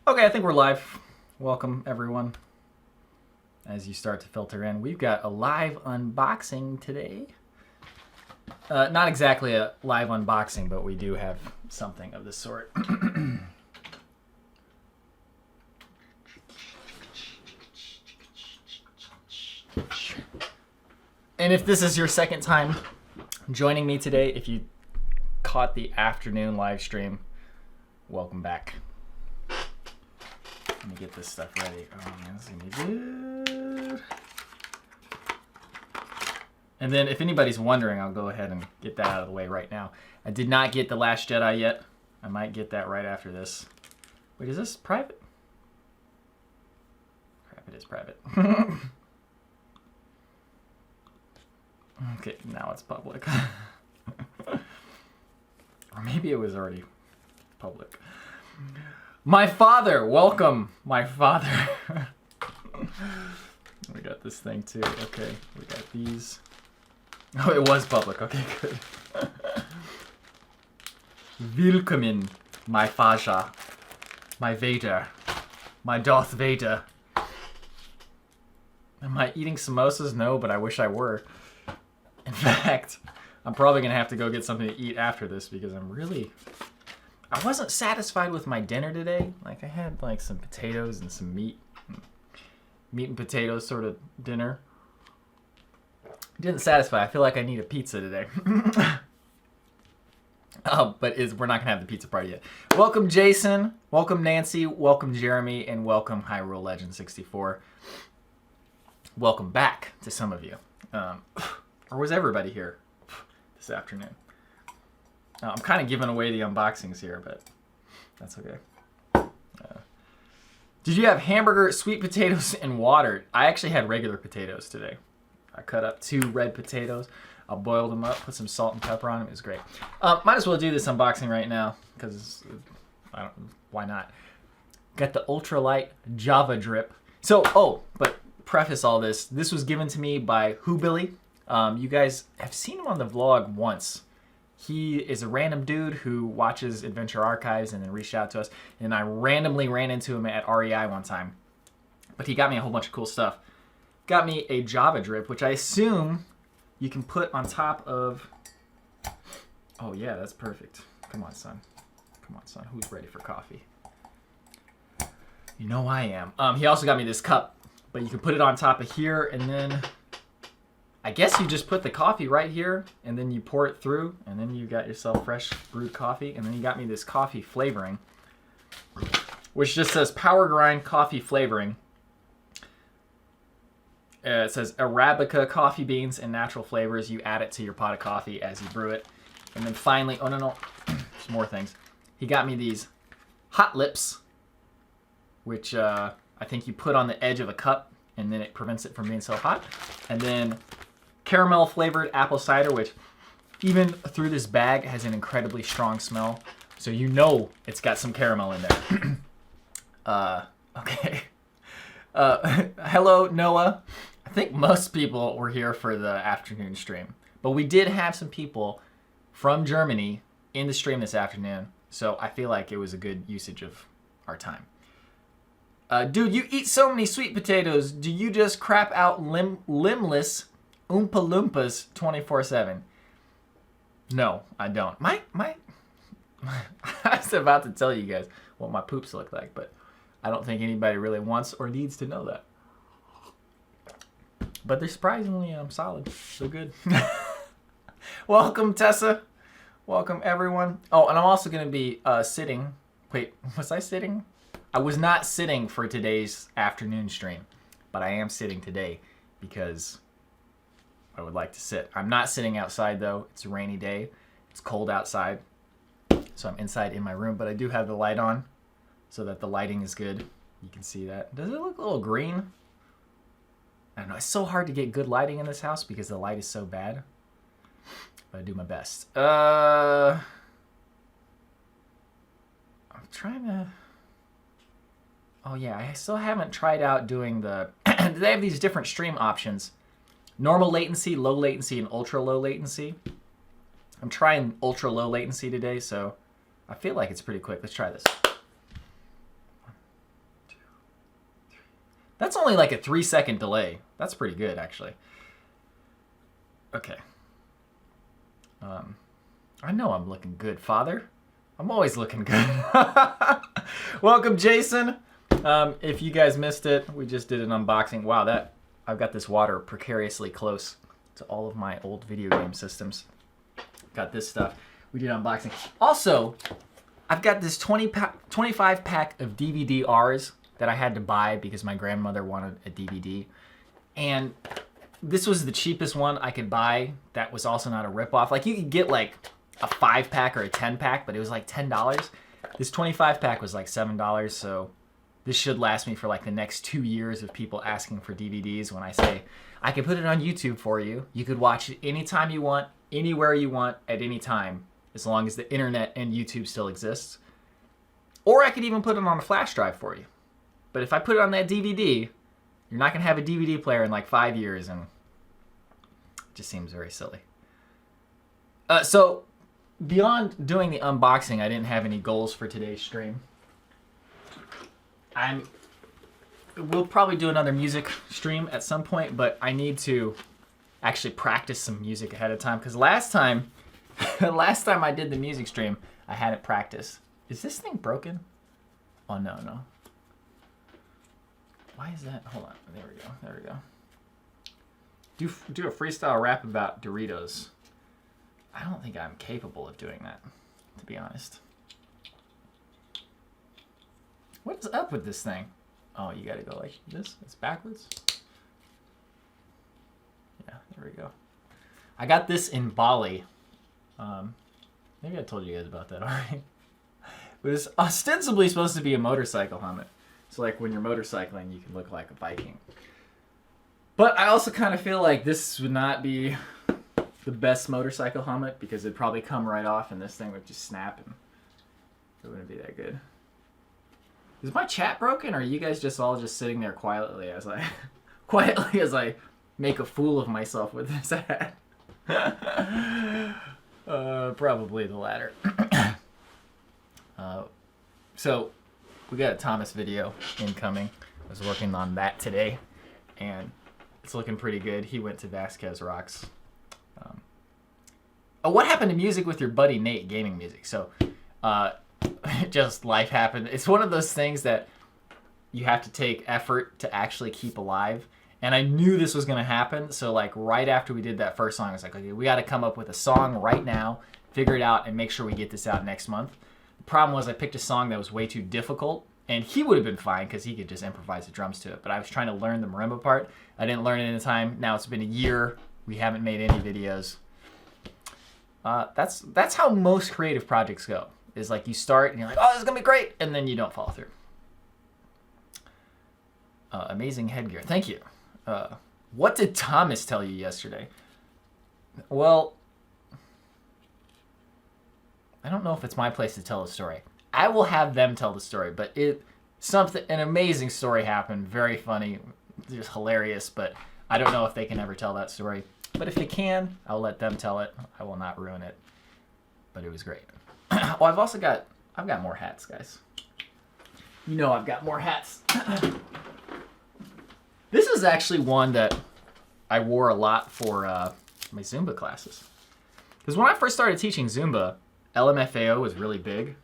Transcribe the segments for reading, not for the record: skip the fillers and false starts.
Okay, I think we're live. Welcome, everyone. As you start to filter in, we've got a live unboxing today. Not exactly a live unboxing, but we do have something of the sort. And if this is your second time joining me today, if you caught the afternoon live stream, welcome back. Let me get this stuff ready. Oh man, this is gonna be good. And then if anybody's wondering, I'll go ahead and get that out of the way right now. I did not get The Last Jedi yet. I might get that right after this. Wait, is this private? Crap, it is private. Okay, now it's public. Or maybe it was already public. My father, welcome, my father. We got this thing too. Okay, we got these. Oh, it was public. Okay, good. Willkommen, my Faja, my Vader, my Darth Vader. Am I eating samosas? No, but I wish I were. In fact, I'm probably gonna have to go get something to eat after this because I wasn't satisfied with my dinner today. Like I had like some potatoes and some meat and potatoes sort of dinner. Didn't satisfy. I feel like I need a pizza today. But we're not gonna have the pizza party yet. Welcome Jason, welcome Nancy, welcome Jeremy, and welcome Hyrule Legend 64. Welcome back to some of you. Or was everybody here this afternoon? I'm kind of giving away the unboxings here, but that's okay. Did you have hamburger, sweet potatoes, and water? I actually had regular potatoes today. I cut up 2 red potatoes. I boiled them up, put some salt and pepper on them. It was great. Might as well do this unboxing right now, because why not? Got the ultralight Java drip. So, but preface all this. This was given to me by Who Billy. You guys have seen him on the vlog once. He is a random dude who watches Adventure Archives and then reached out to us. And I randomly ran into him at REI one time. But he got me a whole bunch of cool stuff. Got me a Java drip, which I assume you can put on top of... Oh yeah, that's perfect. Come on, son. Come on, son. Who's ready for coffee? You know I am. He also got me this cup. But you can put it on top of here and then... I guess you just put the coffee right here, and then you pour it through, and then you got yourself fresh brewed coffee, and then you got me this coffee flavoring, which just says Power Grind Coffee Flavoring. It says Arabica coffee beans and natural flavors. You add it to your pot of coffee as you brew it. And then finally, oh no, there's more things. He got me these Hot Lips, which I think you put on the edge of a cup, and then it prevents it from being so hot. And then caramel flavored apple cider, which even through this bag has an incredibly strong smell. So you know it's got some caramel in there. Okay. Hello, Noah. I think most people were here for the afternoon stream. But we did have some people from Germany in the stream this afternoon. So I feel like it was a good usage of our time. Dude, you eat so many sweet potatoes. Do you just crap out limbless Oompa Loompas 24/7? No, I don't. I was about to tell you guys what my poops look like, but I don't think anybody really wants or needs to know that. But they're surprisingly solid. So good. Welcome, Tessa. Welcome, everyone. Oh, and I'm also going to be sitting. Wait, was I sitting? I was not sitting for today's afternoon stream, but I am sitting today because I would like to sit. I'm not sitting outside, though. It's a rainy day. It's cold outside, so I'm inside in my room, but I do have the light on so that the lighting is good. You can see that. Does it look a little green? I don't know. It's so hard to get good lighting in this house because the light is so bad, but I do my best. I'm trying to... Oh yeah, I still haven't tried out doing the... They have these different stream options. Normal latency, low latency, and ultra low latency. I'm trying ultra low latency today, so I feel like it's pretty quick. Let's try this. That's only like a 3-second delay. That's pretty good, actually. Okay. I know I'm looking good, Father. I'm always looking good. Welcome, Jason. If you guys missed it, we just did an unboxing. Wow, I've got this water precariously close to all of my old video game systems. Got this stuff. We did unboxing. Also, I've got this 25 pack of DVD-Rs that I had to buy because my grandmother wanted a DVD. And this was the cheapest one I could buy that was also not a ripoff. Like, you could get like a 5-pack or a 10-pack, but it was like $10. This 25-pack was like $7, so this should last me for like the next 2 years of people asking for DVDs. When I say, I can put it on YouTube for you. You could watch it anytime you want, anywhere you want, at any time, as long as the internet and YouTube still exists. Or I could even put it on a flash drive for you. But if I put it on that DVD, you're not going to have a DVD player in like 5 years, and it just seems very silly. So, beyond doing the unboxing, I didn't have any goals for today's stream. We'll probably do another music stream at some point, but I need to actually practice some music ahead of time, because last time I did the music stream, I hadn't practiced. Is this thing broken? Oh, no. Why is that? Hold on. There we go. Do a freestyle rap about Doritos. I don't think I'm capable of doing that, to be honest. What is up with this thing? Oh, you gotta go like this? It's backwards? Yeah, there we go. I got this in Bali. Maybe I told you guys about that already. It was ostensibly supposed to be a motorcycle helmet. So like when you're motorcycling, you can look like a Viking. But I also kind of feel like this would not be the best motorcycle helmet, because it'd probably come right off and this thing would just snap and it wouldn't be that good. Is my chat broken, or are you guys just all just sitting there quietly as I make a fool of myself with this hat? Probably the latter. So we got a Thomas video incoming. I was working on that today, and it's looking pretty good. He went to Vasquez Rocks. What happened to music with your buddy Nate, gaming music? So, just life happened. It's one of those things that you have to take effort to actually keep alive. And I knew this was going to happen. So, like, right after we did that first song, I was like, okay, we got to come up with a song right now, figure it out, and make sure we get this out next month. The problem was I picked a song that was way too difficult. And he would have been fine because he could just improvise the drums to it. But I was trying to learn the marimba part. I didn't learn it in time. Now it's been a year. We haven't made any videos. That's how most creative projects go. Is like you start and you're like, oh, this is going to be great. And then you don't follow through. Amazing headgear. Thank you. What did Thomas tell you yesterday? Well, I don't know if it's my place to tell the story. I will have them tell the story, but an amazing story happened. Very funny, just hilarious, but I don't know if they can ever tell that story. But if they can, I'll let them tell it. I will not ruin it. But it was great. Oh, I've got more hats, guys. You know I've got more hats. This is actually one that I wore a lot for my Zumba classes. Because when I first started teaching Zumba, LMFAO was really big.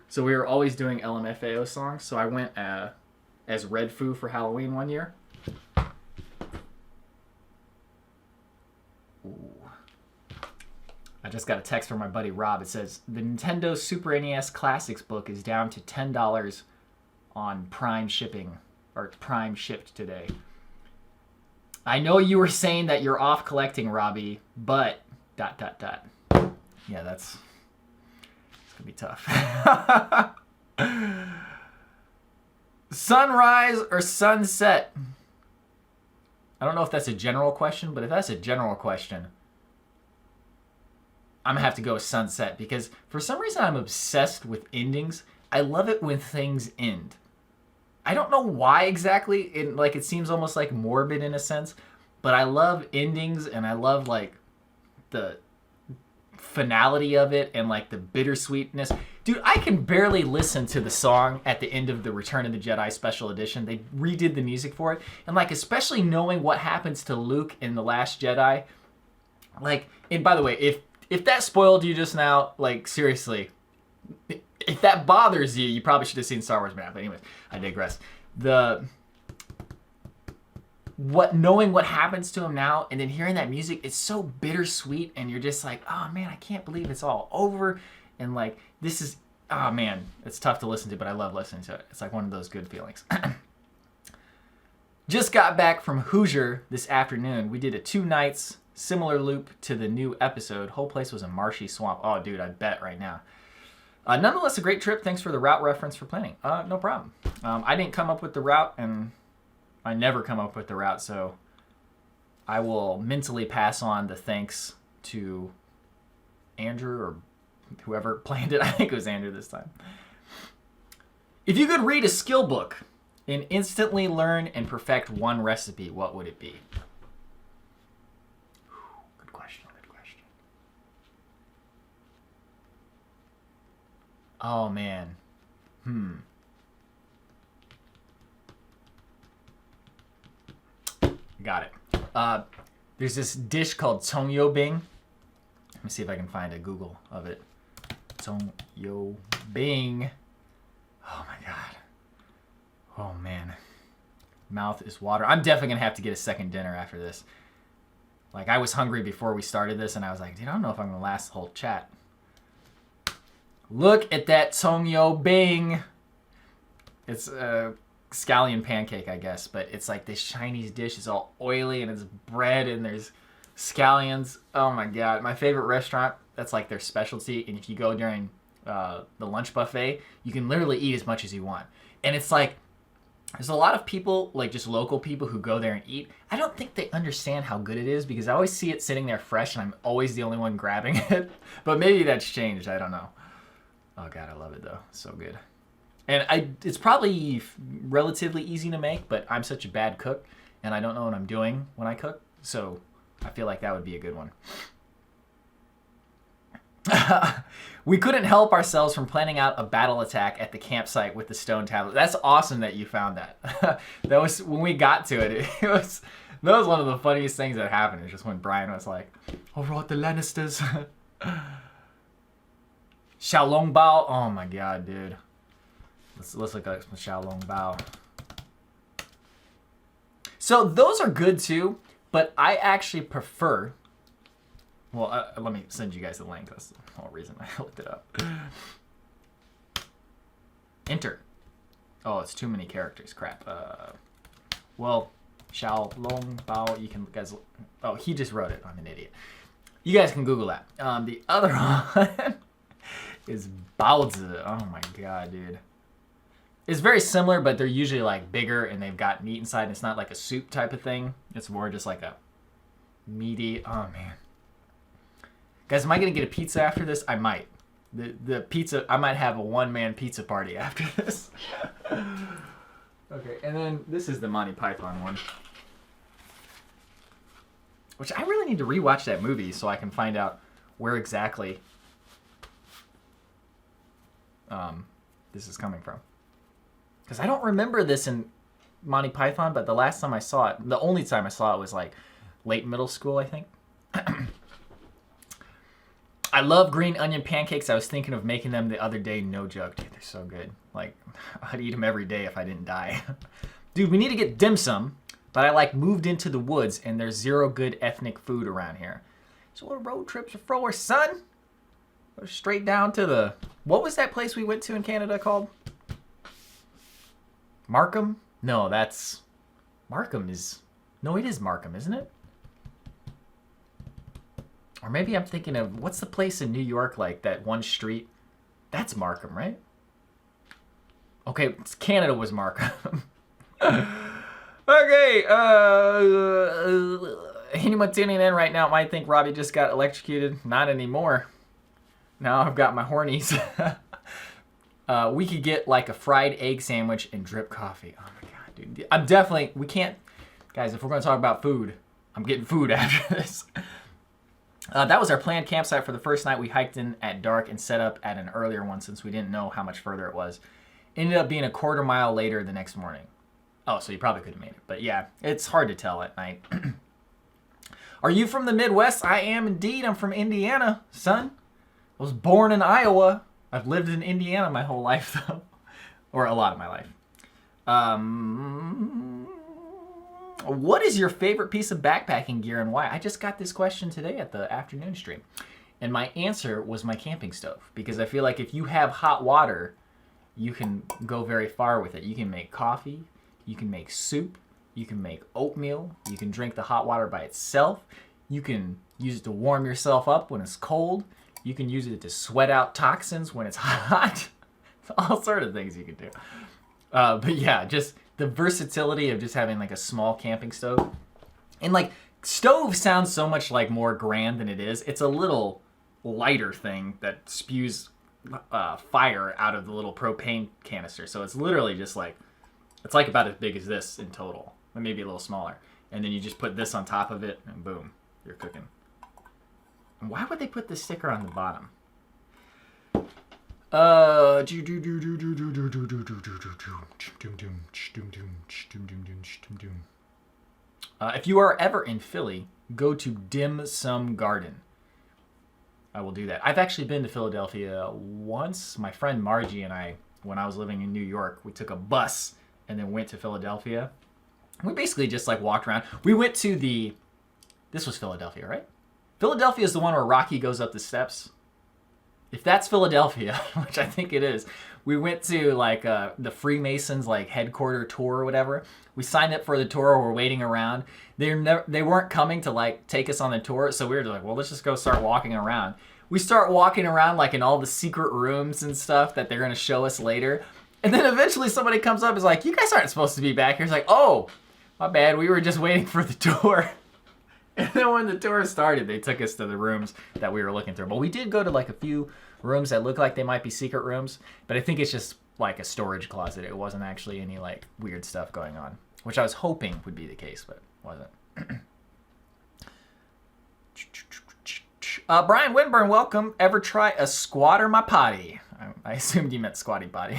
So we were always doing LMFAO songs. So I went as Red Foo for Halloween one year. Ooh. I just got a text from my buddy Rob. It says, the Nintendo Super NES Classics book is down to $10 on Prime shipping, or Prime shipped today. I know you were saying that you're off collecting, Robbie, but ... Yeah, it's gonna be tough. Sunrise or sunset? I don't know if that's a general question, but if that's a general question, I'm gonna have to go with sunset, because for some reason I'm obsessed with endings. I love it when things end. I don't know why exactly. It seems almost like morbid in a sense, but I love endings, and I love like the finality of it and like the bittersweetness. Dude, I can barely listen to the song at the end of the Return of the Jedi Special Edition. They redid the music for it. And like, especially knowing what happens to Luke in The Last Jedi. Like, and by the way, if that spoiled you just now, like, seriously, if that bothers you, you probably should have seen Star Wars Map. But anyways, I digress. Knowing what happens to him now and then hearing that music, it's so bittersweet, and you're just like, oh man, I can't believe it's all over. And like, this is, oh man, it's tough to listen to, but I love listening to it. It's like one of those good feelings. Just got back from Hoosier this afternoon. We did a 2 nights similar loop to the new episode. Whole place was a marshy swamp. Oh dude, I bet right now. Nonetheless, a great trip. Thanks for the route reference for planning. No problem. I didn't come up with the route, and I never come up with the route, so I will mentally pass on the thanks to Andrew or whoever planned it. I think it was Andrew this time. If you could read a skill book and instantly learn and perfect one recipe, what would it be? Good question. Oh, man. Got it. There's this dish called Tongyobing. Let me see if I can find a Google of it. Tongyobing. Oh my god. Oh man. Mouth is water. I'm definitely gonna have to get a second dinner after this. Like, I was hungry before we started this, and I was like, dude, I don't know if I'm gonna last the whole chat. Look at that Tongyobing. It's a scallion pancake, I guess, but it's like this Chinese dish. It's all oily, and it's bread, and there's scallions. Oh my god. My favorite restaurant, that's like their specialty, and if you go during the lunch buffet, you can literally eat as much as you want. And it's like, there's a lot of people, like just local people, who go there and eat. I don't think they understand how good it is, because I always see it sitting there fresh, and I'm always the only one grabbing it. But maybe that's changed. I don't know. Oh god, I love it though. So good. And it's probably relatively easy to make, but I'm such a bad cook, and I don't know what I'm doing when I cook, so I feel like that would be a good one. We couldn't help ourselves from planning out a battle attack at the campsite with the stone tablet. That's awesome that you found that. That was, when we got to it, that was one of the funniest things that happened. It's just when Brian was like, "All right, the Lannisters." Xiaolong Bao. Oh my god, dude. Let's look at some Xiaolong Bao. So those are good too, but I actually prefer. Well, let me send you guys the link. That's the whole reason I looked it up. Enter. Oh, it's too many characters. Crap. Well, Xiaolong Bao. You can guys. Oh, he just wrote it. I'm an idiot. You guys can Google that. The other one is Baozi. Oh my god, dude. It's very similar, but they're usually like bigger, and they've got meat inside, and it's not like a soup type of thing. It's more just like a meaty. Oh man. Guys, am I going to get a pizza after this? I might. The pizza, I might have a one-man pizza party after this. Okay, and then this is the Monty Python one. Which I really need to rewatch that movie so I can find out where exactly this is coming from. Because I don't remember this in Monty Python, but the last time I saw it, the only time I saw it was like late middle school, I think. I love green onion pancakes. I was thinking of making them the other day. No joke. Dude, they're so good. Like, I'd eat them every day if I didn't die. Dude, we need to get dim sum, but I like moved into the woods, and there's zero good ethnic food around here. So what road trips are for, son? Go straight down to the... What was that place we went to in Canada called? Markham? No, that's... Markham is... No, it is Markham, isn't it? Or maybe I'm thinking of, what's the place in New York, like that one street? That's Markham, right? Okay, Canada was Markham. Okay, anyone tuning in right now might think Robbie just got electrocuted. Not anymore. Now I've got my hornies. We could get like a fried egg sandwich and drip coffee. Oh my god, dude. I'm definitely, we can't, guys, if we're going to talk about food, I'm getting food after this. That was our planned campsite for the first night. We hiked in at dark and set up at an earlier one since we didn't know how much further it was. Ended up being a quarter mile later the next morning. Oh, so you probably could have made it. But yeah, it's hard to tell at night. Are you from the Midwest? I am indeed. I'm from Indiana, son. I was born in Iowa. I've lived in Indiana my whole life, though. Or a lot of my life. What is your favorite piece of backpacking gear and why? I just got this question today at the afternoon stream. And my answer was my camping stove. Because I feel like if you have hot water, you can go very far with it. You can make coffee. You can make soup. You can make oatmeal. You can drink the hot water by itself. You can use it to warm yourself up when it's cold. You can use it to sweat out toxins when it's hot. All sort of things you can do. But yeah, just the versatility of just having like a small camping stove. And like stove sounds so much like more grand than it is. It's a little lighter thing that spews fire out of the little propane canister. So it's literally just like, it's like about as big as this in total, or maybe a little smaller. And then you just put this on top of it and boom, you're cooking. And why would they put this sticker on the bottom? If you are ever in Philly, go to Dim Sum Garden. I will do that. I've actually been to Philadelphia once. My friend Margie and I, when I was living in New York, we took a bus and then went to Philadelphia. We basically just like walked around. We went to this was Philadelphia, right? Philadelphia is the one where Rocky goes up the steps. If that's Philadelphia, which I think it is, we went to like the Freemasons like headquarter tour or whatever. We signed up for the tour. We're waiting around. They weren't coming to like take us on the tour, so we were like, well, let's just go start walking around. We start walking around like in all the secret rooms and stuff that they're gonna show us later. And then eventually somebody comes up and is like, you guys aren't supposed to be back here. It's like, oh, my bad. We were just waiting for the tour. And then when the tour started, they took us to the rooms that we were looking through. But we did go to like a few rooms that look like they might be secret rooms. But I think it's just like a storage closet. It wasn't actually any like weird stuff going on, which I was hoping would be the case, but wasn't. Brian Winburn, welcome. Ever try a squatter my potty? I assumed you meant squatty potty.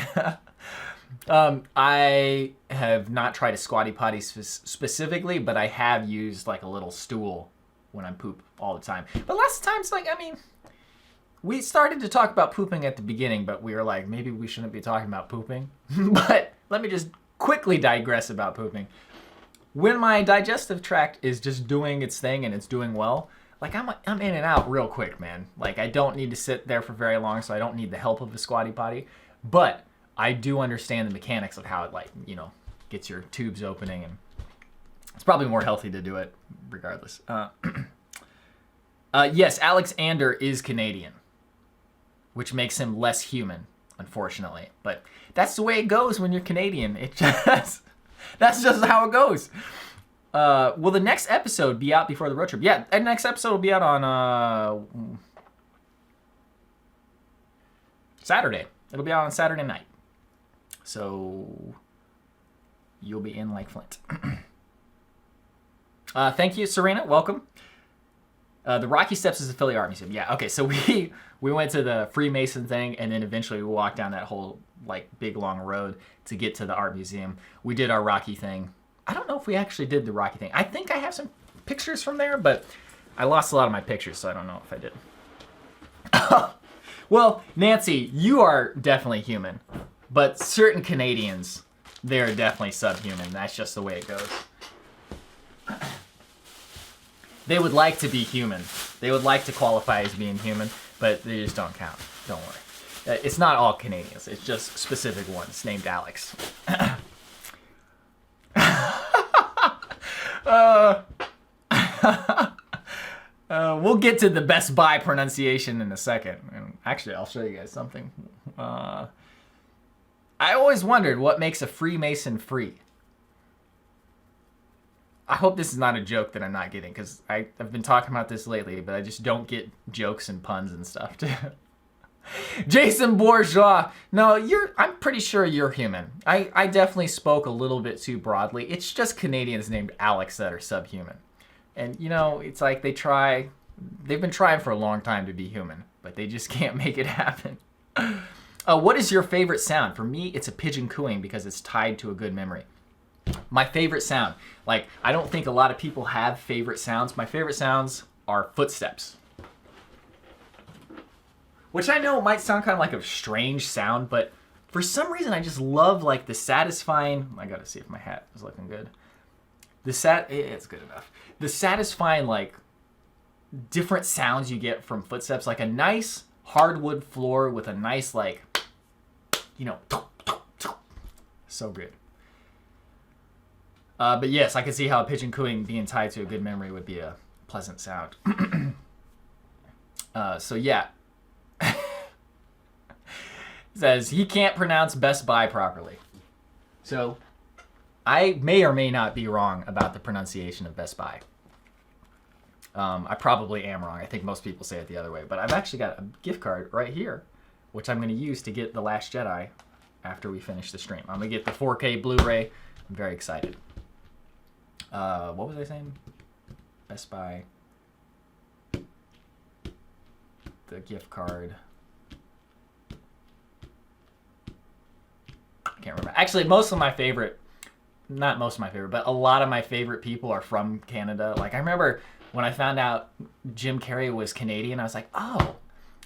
I have not tried a squatty potty specifically, but I have used like a little stool when I poop all the time. But lots of times, like, I mean, we started to talk about pooping at the beginning, but we were like, maybe we shouldn't be talking about pooping. But let me just quickly digress about pooping. When my digestive tract is just doing its thing and it's doing well, like I'm in and out real quick, man. Like I don't need to sit there for very long, so I don't need the help of the squatty potty. But I do understand the mechanics of how it, like, you know, gets your tubes opening, and it's probably more healthy to do it regardless. Yes, Alexander is Canadian, which makes him less human, unfortunately. But that's the way it goes when you're Canadian. That's just how it goes. Will the next episode be out before the road trip? Yeah, the next episode will be out on Saturday. It'll be out on Saturday night. So you'll be in like Flint. Thank you, Serena. Welcome. The Rocky Steps is the Philly Art Museum. Yeah, okay, so we went to the Freemason thing, and then eventually we walked down that whole like big long road to get to the art museum. We did our Rocky thing. I don't know if we actually did the Rocky thing. I think I have some pictures from there, but I lost a lot of my pictures, so I don't know if I did. Well, Nancy, you are definitely human, but certain Canadians, they're definitely subhuman. That's just the way it goes. They would like to be human. They would like to qualify as being human, but they just don't count. Don't worry. It's not all Canadians. It's just specific ones named Alex. We'll get to the Best Buy pronunciation in a second. And actually, I'll show you guys something. I always wondered what makes a Freemason free. I hope this is not a joke that I'm not getting, because I've been talking about this lately, but I just don't get jokes and puns and stuff. Jason Bourgeois. No, I'm pretty sure you're human. I definitely spoke a little bit too broadly. It's just Canadians named Alex that are subhuman. And, you know, it's like they try they've been trying for a long time to be human, but they just can't make it happen. What is your favorite sound? For me, it's a pigeon cooing because it's tied to a good memory. My favorite sound, like, I don't think a lot of people have favorite sounds. My favorite sounds are footsteps. Which I know might sound kind of like a strange sound, but for some reason I just love like the satisfying, I gotta see if my hat is looking good. It's good enough. The satisfying like different sounds you get from footsteps, like a nice hardwood floor with a nice like, you know, so good. But yes, I can see how a pigeon cooing being tied to a good memory would be a pleasant sound. So yeah. Says he can't pronounce Best Buy properly. So I may or may not be wrong about the pronunciation of Best Buy. I probably am wrong. I think most people say it the other way. But I've actually got a gift card right here, which I'm going to use to get The Last Jedi after we finish the stream. I'm going to get the 4K Blu-ray. I'm very excited. What was I saying? Best Buy. The gift card. I can't remember. Actually, not most of my favorite, but a lot of my favorite people are from Canada. Like, I remember when I found out Jim Carrey was Canadian, I was like, oh,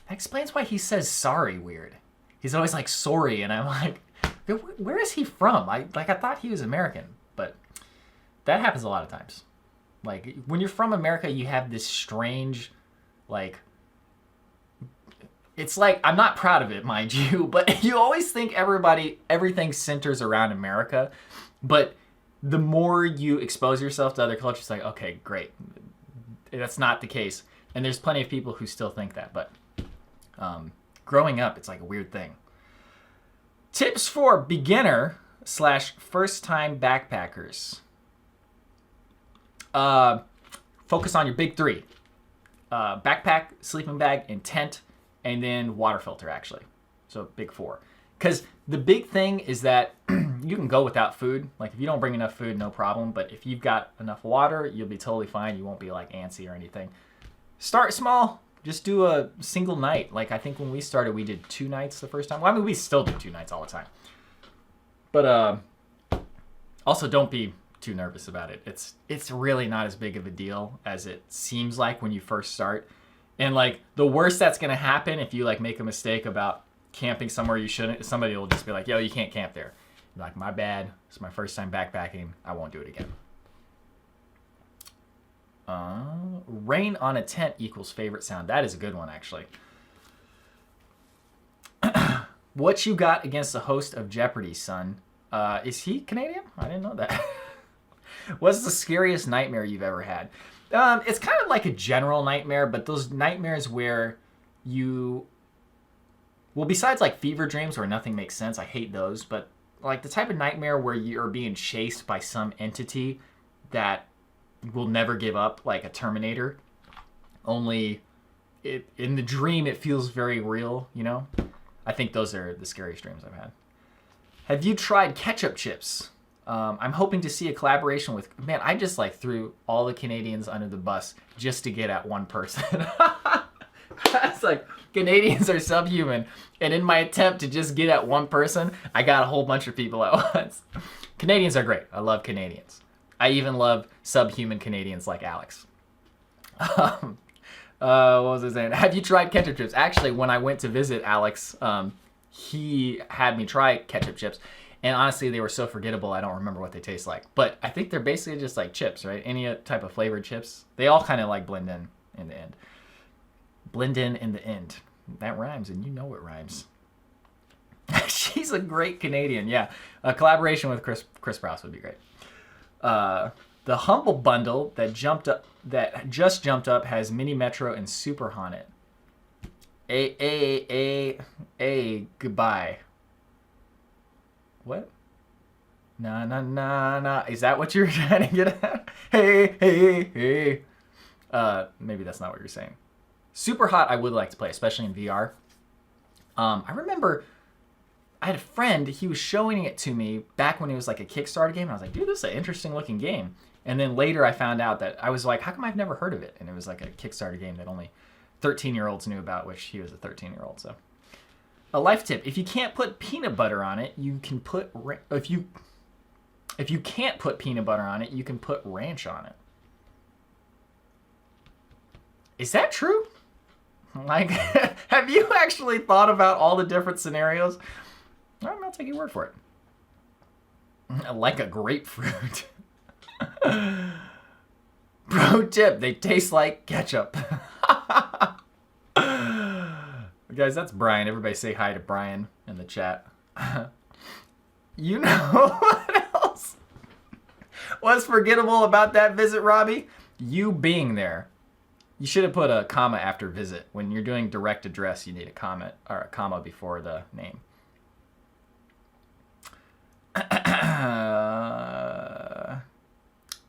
that explains why he says sorry weird. He's always like, sorry, and I'm like, where is he from? I thought he was American, but that happens a lot of times. Like, when you're from America, you have this strange, like, it's like, I'm not proud of it, mind you, but you always think everything centers around America. But the more you expose yourself to other cultures, it's like, okay, great. That's not the case. And there's plenty of people who still think that. But growing up, it's like a weird thing. Tips for beginner/first-time backpackers. Focus on your big three. Backpack, sleeping bag, and tent. And then water filter, actually. So big four. Because the big thing is that you can go without food. Like, if you don't bring enough food, no problem. But if you've got enough water, you'll be totally fine. You won't be, like, antsy or anything. Start small. Just do a single night. Like, I think when we started, we did 2 nights the first time. Well, I mean, we still do 2 nights all the time. But also, don't be too nervous about it. It's really not as big of a deal as it seems like when you first start. And, like, the worst that's going to happen if you, like, make a mistake about camping somewhere you shouldn't, somebody will just be like, yo, you can't camp there. You're like, my bad. It's my first time backpacking. I won't do it again. Rain on a tent equals favorite sound. That is a good one, actually. What you got against the host of Jeopardy, son? Is he Canadian? I didn't know that. What's the scariest nightmare you've ever had? It's kind of like a general nightmare, but those nightmares where besides like fever dreams where nothing makes sense, I hate those, but like the type of nightmare where you're being chased by some entity that will never give up, like a Terminator, only in the dream it feels very real, you know? I think those are the scariest dreams I've had. Have you tried ketchup chips? I'm hoping to see a collaboration with... Man, I just like threw all the Canadians under the bus just to get at one person. It's like, Canadians are subhuman. And in my attempt to just get at one person, I got a whole bunch of people at once. Canadians are great. I love Canadians. I even love subhuman Canadians like Alex. What was I saying? Have you tried ketchup chips? Actually, when I went to visit Alex, he had me try ketchup chips. And honestly, they were so forgettable, I don't remember what they taste like. But I think they're basically just like chips, right? Any type of flavored chips. They all kind of like blend in the end. Blend in the end. That rhymes, and you know it rhymes. She's a great Canadian, yeah. A collaboration with Chris Sprouse would be great. The Humble Bundle that just jumped up has Mini Metro and Super on it. Goodbye. What? Nah. Is that what you're trying to get at? Hey. Maybe that's not what you're saying. Super Hot I would like to play, especially in VR. I remember I had a friend, he was showing it to me back when it was like a Kickstarter game, and I was like, dude, this is an interesting looking game. And then later I found out that I was like, how come I've never heard of it? And it was like a Kickstarter game that only 13-year-olds knew about, which he was a 13-year-old. So, a life tip: if you can't put peanut butter on it, you can put if you can't put peanut butter on it, you can put ranch on it. Is that true? Like, have you actually thought about all the different scenarios? I'll take your word for it. Like a grapefruit. Pro tip: they taste like ketchup. Guys, that's Brian. Everybody say hi to Brian in the chat. You know what else was forgettable about that visit, Robbie? You being there. You should have put a comma after visit. When you're doing direct address, you need a comment or a comma before the name.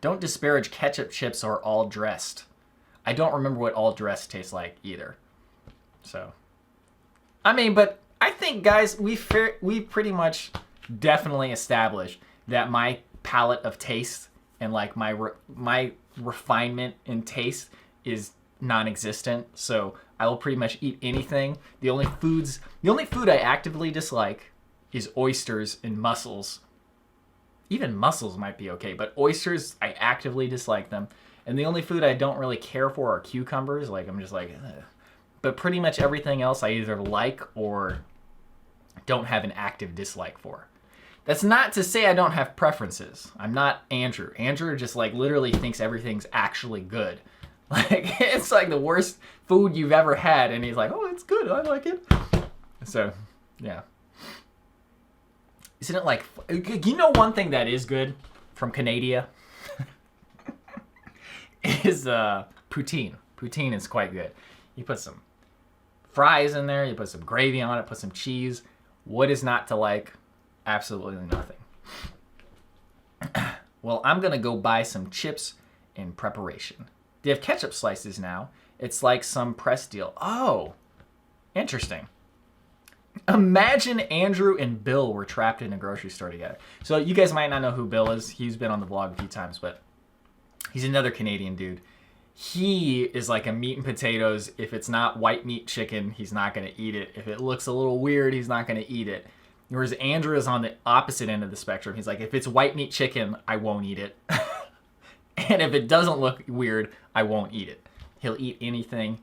Don't disparage ketchup chips or all dressed. I don't remember what all dressed tastes like either. So, I mean, but I think, guys, we pretty much definitely established that my palette of taste and like my refinement in taste is non-existent. So I will pretty much eat anything. The only food I actively dislike is oysters and mussels. Even mussels might be okay, but oysters, I actively dislike them. And the only food I don't really care for are cucumbers. Like, I'm just like, ugh. But pretty much everything else I either like or don't have an active dislike for. That's not to say I don't have preferences. I'm not Andrew. Andrew just like literally thinks everything's actually good. Like, it's like the worst food you've ever had, and he's like, oh, it's good, I like it. So, yeah. Isn't it like, you know, one thing that is good from Canada is poutine. Poutine is quite good. You put some fries in there, you put some gravy on it, put some cheese. What is not to like? Absolutely nothing. Well, I'm going to go buy some chips in preparation. They have ketchup slices now. It's like some press deal. Oh, interesting. Imagine Andrew and Bill were trapped in a grocery store together. So you guys might not know who Bill is. He's been on the vlog a few times, but he's another Canadian dude. He is like a meat and potatoes. If it's not white meat chicken, he's not going to eat it. If it looks a little weird, he's not going to eat it. Whereas Andrew is on the opposite end of the spectrum. He's like, if it's white meat chicken, I won't eat it. And if it doesn't look weird, I won't eat it. He'll eat anything,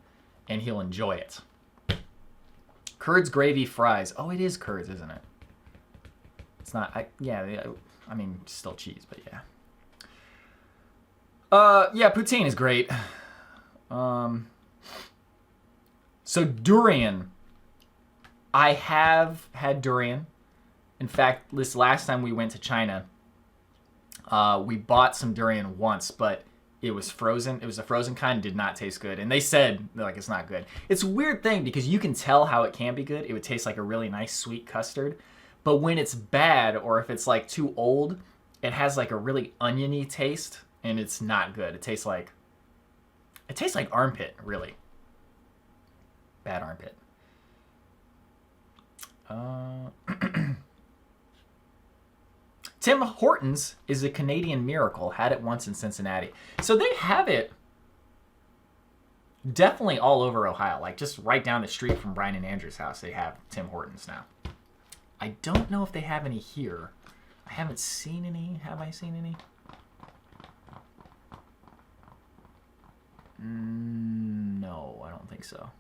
and he'll enjoy it. Curds, gravy, fries. Oh, it is curds, isn't it? It's not. I mean, still cheese, but yeah. Yeah, poutine is great. So durian. I have had durian. In fact, this last time we went to China, we bought some durian once, but it was frozen. It was a frozen kind, did not taste good. And they said, like, it's not good. It's a weird thing because you can tell how it can be good. It would taste like a really nice sweet custard. But when it's bad or if it's like too old, it has like a really oniony taste and it's not good. It tastes like armpit, really. Bad armpit. Tim Hortons is a Canadian miracle. Had it once in Cincinnati. So they have it definitely all over Ohio. Like just right down the street from Brian and Andrew's house, they have Tim Hortons now. I don't know if they have any here. I haven't seen any. Have I seen any? No, I don't think so.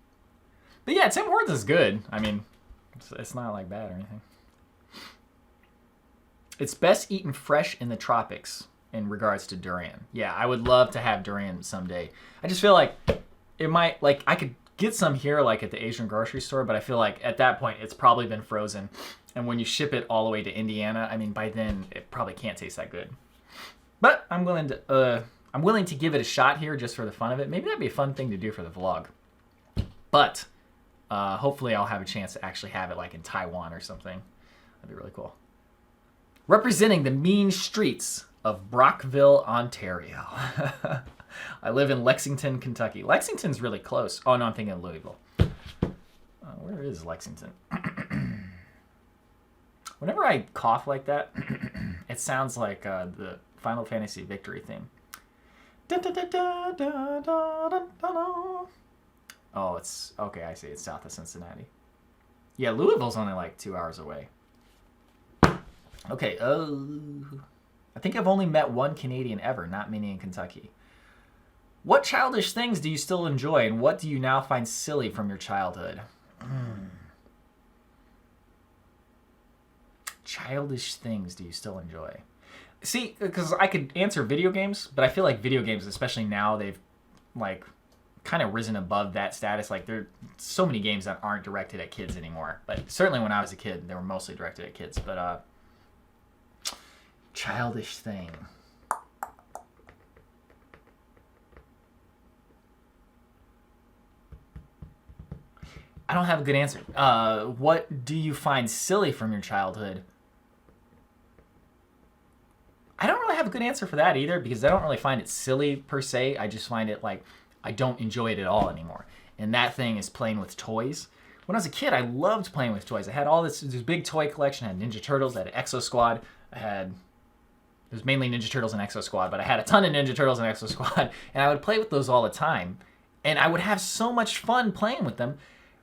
But yeah, Tim Hortons is good. I mean, it's not like bad or anything. It's best eaten fresh in the tropics in regards to durian. Yeah, I would love to have durian someday. I just feel like it might, like, I could get some here, like at the Asian grocery store, but I feel like at that point it's probably been frozen. And when you ship it all the way to Indiana, I mean, by then it probably can't taste that good. But I'm willing to give it a shot here just for the fun of it. Maybe that'd be a fun thing to do for the vlog. But hopefully I'll have a chance to actually have it like in Taiwan or something. That'd be really cool. Representing the mean streets of Brockville, Ontario. I live in Lexington, Kentucky. Lexington's really close. Oh, no, I'm thinking of Louisville. Where is Lexington? Whenever I cough like that, it sounds like the Final Fantasy victory theme. Oh, it's okay. I see. It's south of Cincinnati. Yeah, Louisville's only like 2 hours away. Okay. I think I've only met one Canadian ever, not many in Kentucky. What childish things do you still enjoy, and what do you now find silly from your childhood? Childish things do you still enjoy? See, because I could answer video games, but I feel like video games, especially now, they've like kind of risen above that status. Like there are so many games that aren't directed at kids anymore. But certainly when I was a kid, they were mostly directed at kids. But childish thing. I don't have a good answer. What do you find silly from your childhood? I don't really have a good answer for that either, because I don't really find it silly per se. I just find it like I don't enjoy it at all anymore. And that thing is playing with toys. When I was a kid, I loved playing with toys. I had all this big toy collection. I had Ninja Turtles, I had Exo Squad. It was mainly Ninja Turtles and Exo Squad, but I had a ton of Ninja Turtles and Exo Squad, and I would play with those all the time. And I would have so much fun playing with them.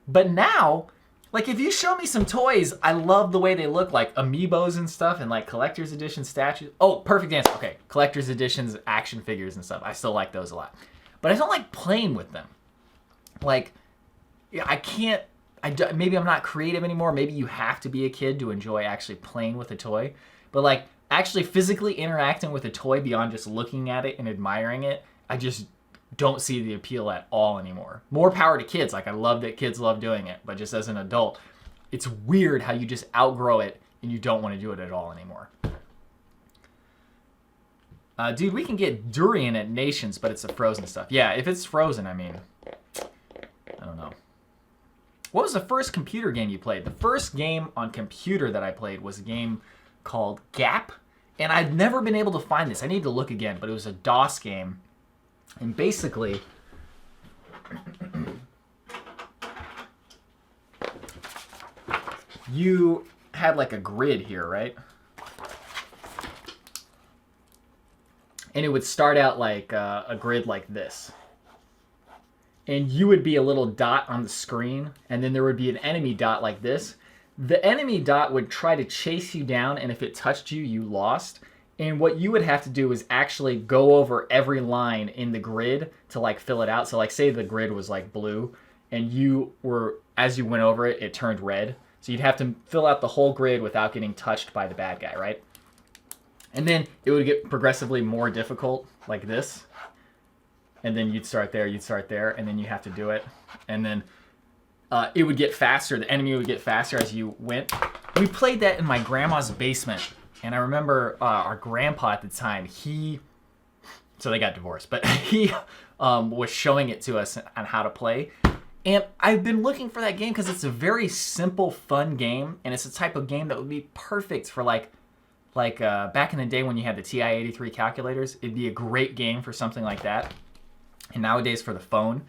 But now, like if you show me some toys, I love the way they look, like amiibos and stuff, and like collector's edition statues. Oh, perfect answer. Okay, collector's editions, action figures and stuff. I still like those a lot. But I don't like playing with them. Like, I can't, maybe I'm not creative anymore. Maybe you have to be a kid to enjoy actually playing with a toy. But like, actually physically interacting with a toy beyond just looking at it and admiring it, I just don't see the appeal at all anymore. More power to kids. Like, I love that kids love doing it. But just as an adult, it's weird how you just outgrow it and you don't want to do it at all anymore. Dude, we can get durian at Nations, but it's the frozen stuff. Yeah, if it's frozen, I mean, I don't know. What was the first computer game you played? The first game on computer that I played was a game called Gap, and I'd never been able to find this. I need to look again, but it was a DOS game. And basically, you had like a grid here, right? And it would start out like a grid like this. And you would be a little dot on the screen, and then there would be an enemy dot like this. The enemy dot would try to chase you down, and if it touched you, you lost. And what you would have to do is actually go over every line in the grid to like fill it out. So like say the grid was like blue, and as you went over it, it turned red. So you'd have to fill out the whole grid without getting touched by the bad guy, right? And then it would get progressively more difficult, like this. And then you'd start there, and then you have to do it. And then it would get faster. The enemy would get faster as you went. We played that in my grandma's basement. And I remember our grandpa at the time, so they got divorced, but he was showing it to us on how to play. And I've been looking for that game because it's a very simple, fun game. And it's a type of game that would be perfect for like back in the day when you had the TI-83 calculators. It'd be a great game for something like that. And nowadays for the phone.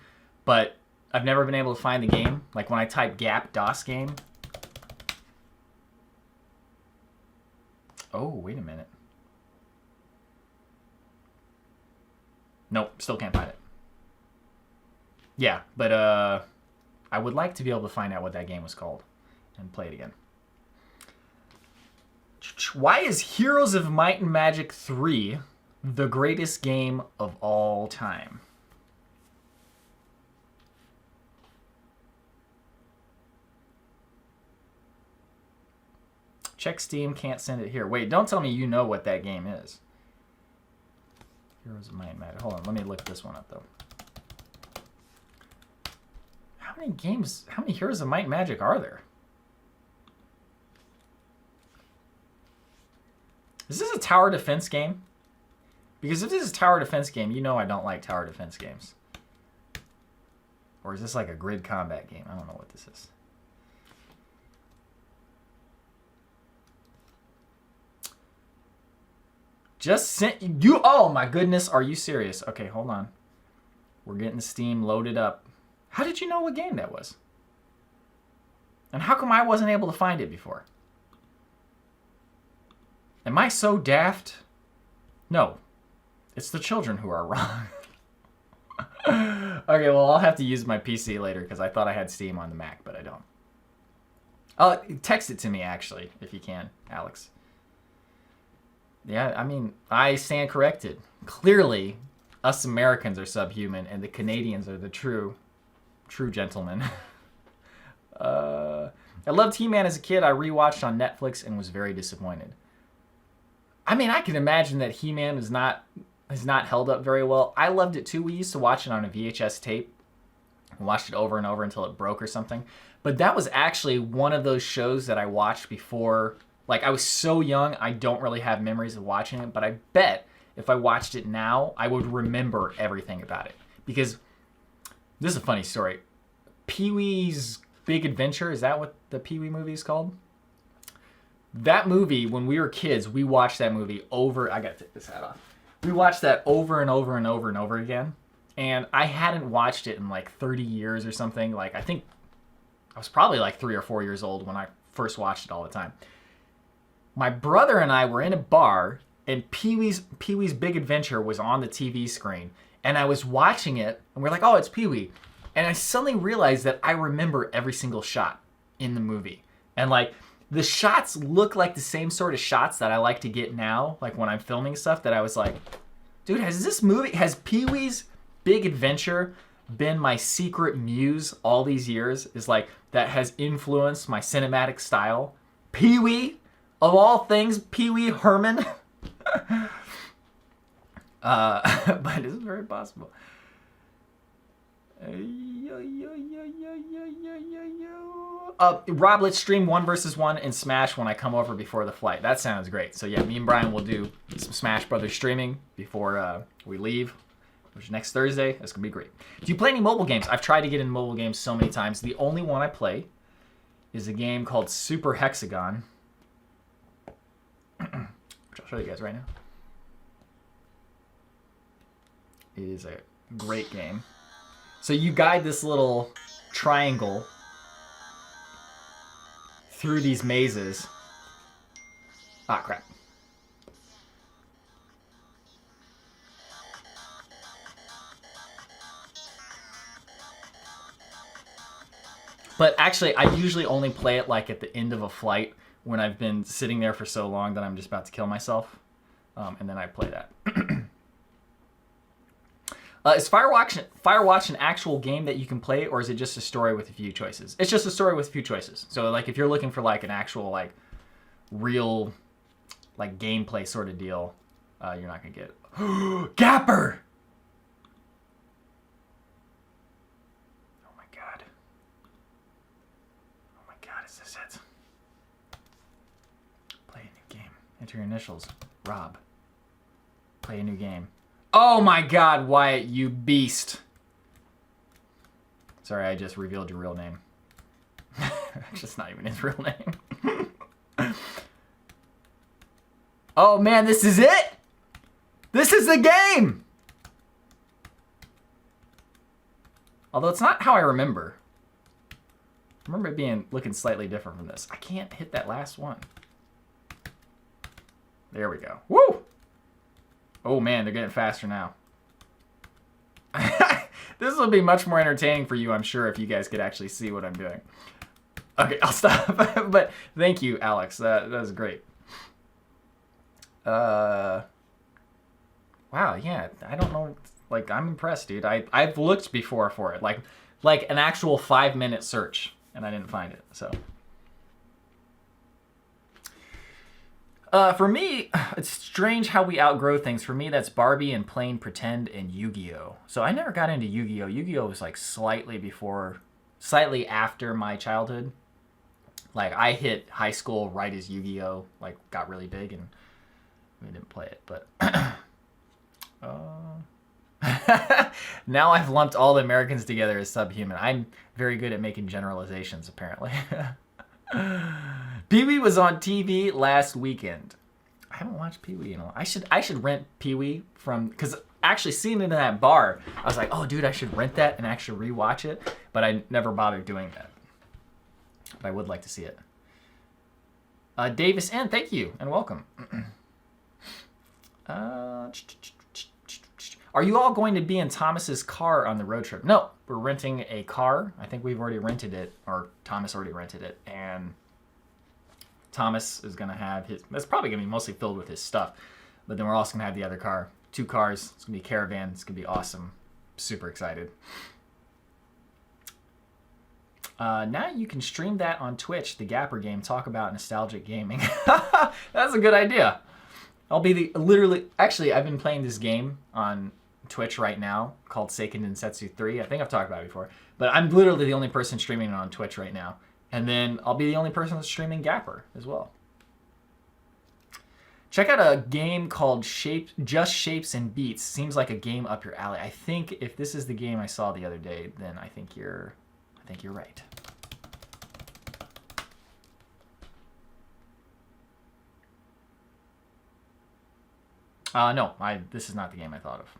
But I've never been able to find the game. Like when I type Gap DOS game. Oh, wait a minute. Nope, still can't find it. Yeah, but I would like to be able to find out what that game was called and play it again. Why is Heroes of Might and Magic 3 the greatest game of all time? Check Steam, can't send it here. Wait, don't tell me you know what that game is. Heroes of Might and Magic. Hold on, let me look this one up, though. How many Heroes of Might and Magic are there? Is this a tower defense game? Because if this is a tower defense game, you know I don't like tower defense games. Or is this like a grid combat game? I don't know what this is. Just sent you. Oh my goodness, are you serious? Okay, hold on. We're getting Steam loaded up. How did you know what game that was? And how come I wasn't able to find it before? Am I so daft? No. It's the children who are wrong. Okay, well, I'll have to use my PC later because I thought I had Steam on the Mac, but I don't. Text it to me, actually, if you can, Alex. Yeah, I mean, I stand corrected. Clearly, us Americans are subhuman, and the Canadians are the true gentlemen. I loved He-Man as a kid. I rewatched on Netflix and was very disappointed. I mean, I can imagine that He-Man is not held up very well. I loved it too. We used to watch it on a VHS tape. We watched it over and over until it broke or something. But that was actually one of those shows that I watched before. Like, I was so young, I don't really have memories of watching it. But I bet if I watched it now, I would remember everything about it. Because this is a funny story. Pee-wee's Big Adventure, is that what the Pee-wee movie is called? That movie, when we were kids, we watched that movie over... I gotta take this hat off. We watched that over and over and over and over again. And I hadn't watched it in like 30 years or something. Like, I think I was probably like 3 or 4 years old when I first watched it all the time. My brother and I were in a bar, and Pee-wee's Big Adventure was on the TV screen. And I was watching it, and we're like, oh, it's Pee-wee. And I suddenly realized that I remember every single shot in the movie. And like, the shots look like the same sort of shots that I like to get now, like when I'm filming stuff, that I was like, dude, has Pee-wee's Big Adventure been my secret muse all these years? Is like, that has influenced my cinematic style? Pee-wee? Of all things, Pee-wee Herman? But it is very possible. Rob, let's stream 1 versus 1 in Smash when I come over before the flight. That sounds great. So yeah, me and Brian will do some Smash Brothers streaming before we leave, which is next Thursday. That's gonna be great. Do you play any mobile games? I've tried to get in mobile games so many times. The only one I play is a game called Super Hexagon, which I'll show you guys right now. It is a great game. So you guide this little triangle through these mazes. Ah, crap. But actually, I usually only play it like at the end of a flight when I've been sitting there for so long that I'm just about to kill myself. And then I play that. Is Firewatch an actual game that you can play, or is it just a story with a few choices? It's just a story with a few choices. So, like, if you're looking for, like, an actual, like, real, like, gameplay sort of deal, you're not going to get it. Gapper! Oh, my God. Oh, my God, is this it? Play a new game. Enter your initials. Rob. Play a new game. Oh my God, Wyatt, you beast. Sorry, I just revealed your real name. It's just not even his real name. Oh man, this is it? This is the game! Although it's not how I remember. I remember it looking slightly different from this. I can't hit that last one. There we go. Woo! Oh man, they're getting faster now. This will be much more entertaining for you, I'm sure, if you guys could actually see what I'm doing. Okay, I'll stop. But thank you, Alex. That was great. Wow, yeah. I don't know. Like, I'm impressed, dude. I've looked before for it, like an actual 5-minute search, and I didn't find it. So. For me, it's strange how we outgrow things. For me, that's Barbie and playing pretend and Yu-Gi-Oh. So I never got into Yu-Gi-Oh. Yu-Gi-Oh was like slightly after my childhood. Like, I hit high school right as Yu-Gi-Oh like got really big, and we didn't play it. But now I've lumped all the Americans together as subhuman. I'm very good at making generalizations, apparently. Pee-wee was on TV last weekend. I haven't watched Pee-wee in a while. I should rent Pee-wee because actually seeing it in that bar, I was like, oh dude, I should rent that and actually rewatch it. But I never bothered doing that. But I would like to see it. Davis N, thank you and welcome. Are you all going to be in Thomas's car on the road trip? No, we're renting a car. I think we've already rented it, or Thomas already rented it. And Thomas is going to have his, that's probably going to be mostly filled with his stuff. But then we're also going to have the other car. 2 cars. It's going to be a caravan. It's going to be awesome. Super excited. Now you can stream that on Twitch, the Gapper game. Talk about nostalgic gaming. That's a good idea. I'll be the, literally, actually, I've been playing this game on Twitch right now called Seiken Densetsu 3. I think I've talked about it before. But I'm literally the only person streaming it on Twitch right now. And then I'll be the only person that's streaming Gapper as well. Check out a game called Just Shapes and Beats. Seems like a game up your alley. I think if this is the game I saw the other day, then I think you're right. No, this is not the game I thought of.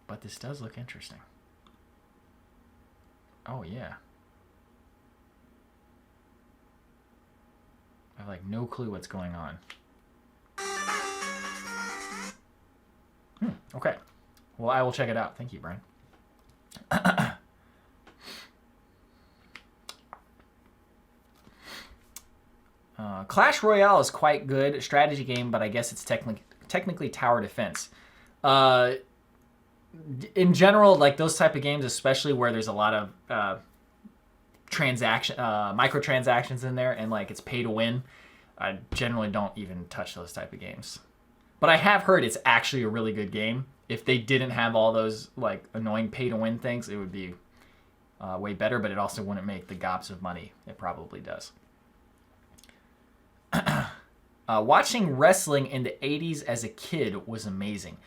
But this does look interesting. Oh, yeah. I have, like, no clue what's going on. Okay. Well, I will check it out. Thank you, Brian. Clash Royale is quite good. Strategy game, but I guess it's technically tower defense. In general, like those type of games, especially where there's a lot of microtransactions in there, and like it's pay to win, I generally don't even touch those type of games. But I have heard it's actually a really good game. If they didn't have all those like annoying pay to win things, it would be way better. But it also wouldn't make the gobs of money it probably does. Watching wrestling in the 80s as a kid was amazing.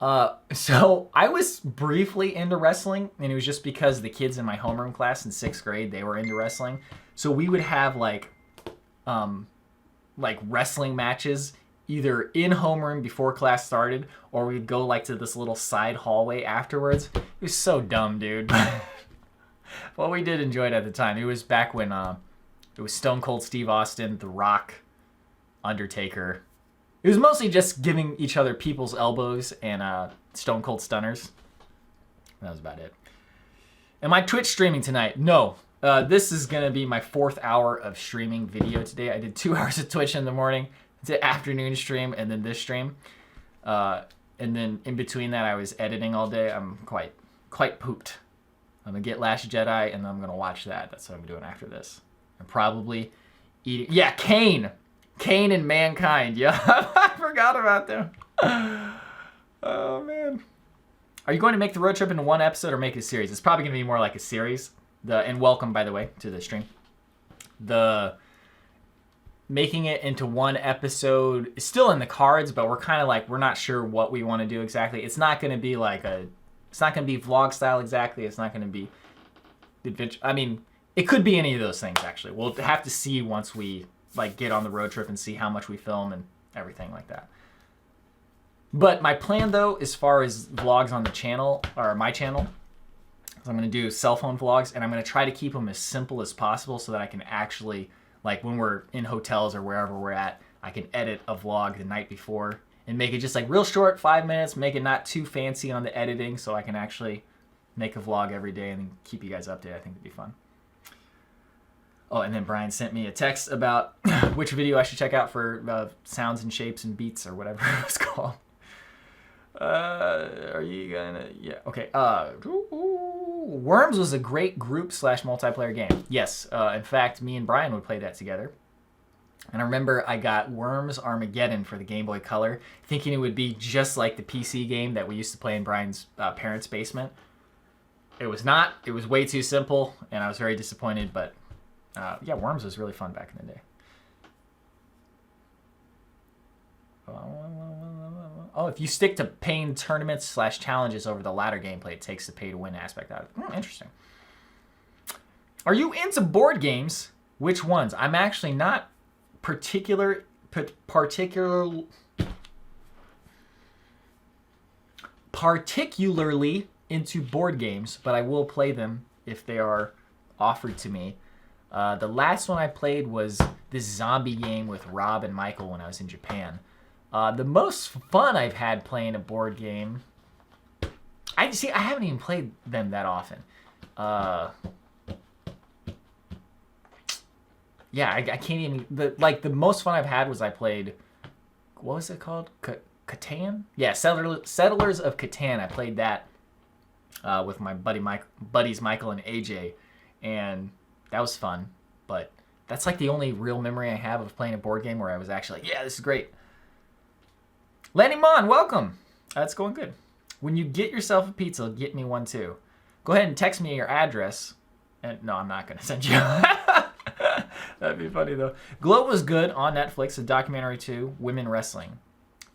So I was briefly into wrestling, and it was just because the kids in my homeroom class in 6th grade, they were into wrestling. So we would have like wrestling matches either in homeroom before class started, or we'd go like to this little side hallway afterwards. It was so dumb, dude. Well, we did enjoy it at the time. It was back when it was Stone Cold Steve Austin, The Rock, Undertaker. It was mostly just giving each other people's elbows and Stone Cold Stunners. That was about it. Am I Twitch streaming tonight? No. This is going to be my 4th hour of streaming video today. I did 2 hours of Twitch in the morning, the afternoon stream, and then this stream. And then in between that, I was editing all day. I'm quite pooped. I'm going to get Last Jedi, and I'm going to watch that. That's what I'm doing after this. I'm probably eating... Yeah, Kane! Kane and Mankind. Yeah, I forgot about them. Oh, man. Are you going to make the road trip into one episode or make it a series? It's probably going to be more like a series. And welcome, by the way, to the stream. The making it into one episode is still in the cards, but we're kind of like, we're not sure what we want to do exactly. It's not going to be like it's not going to be vlog style exactly. It's not going to be adventure. I mean, it could be any of those things, actually. We'll have to see once we like get on the road trip and see how much we film and everything like that. But my plan, though, as far as vlogs on the channel, or my channel, is I'm going to do cell phone vlogs, and I'm going to try to keep them as simple as possible so that I can actually, like when we're in hotels or wherever we're at, I can edit a vlog the night before and make it just like real short, 5 minutes, make it not too fancy on the editing so I can actually make a vlog every day and then keep you guys updated. I think it'd be fun. Oh, and then Brian sent me a text about which video I should check out for sounds and shapes and beats or whatever it was called. Are you gonna... Yeah, okay. Worms was a great group / multiplayer game. Yes, in fact, me and Brian would play that together. And I remember I got Worms Armageddon for the Game Boy Color, thinking it would be just like the PC game that we used to play in Brian's parents' basement. It was not. It was way too simple, and I was very disappointed, but... yeah, Worms was really fun back in the day. Oh, if you stick to paying tournaments / challenges over the latter gameplay, it takes the pay-to-win aspect out of it. Interesting. Are you into board games? Which ones? I'm actually not particularly into board games, but I will play them if they are offered to me. The last one I played was this zombie game with Rob and Michael when I was in Japan. The most fun I've had playing a board game. I haven't even played them that often. Yeah, I can't even. The most fun I've had was I played. What was it called? Catan? Yeah, Settlers of Catan. I played that with my buddies Michael and AJ, and that was fun. But that's like the only real memory I have of playing a board game where I was actually like, yeah, this is great. Lenny Mon, welcome. That's going good. When you get yourself a pizza, get me one too. Go ahead and text me your address. And no, I'm not going to send you. That'd be funny though. Glow was good on Netflix, a documentary too, women wrestling.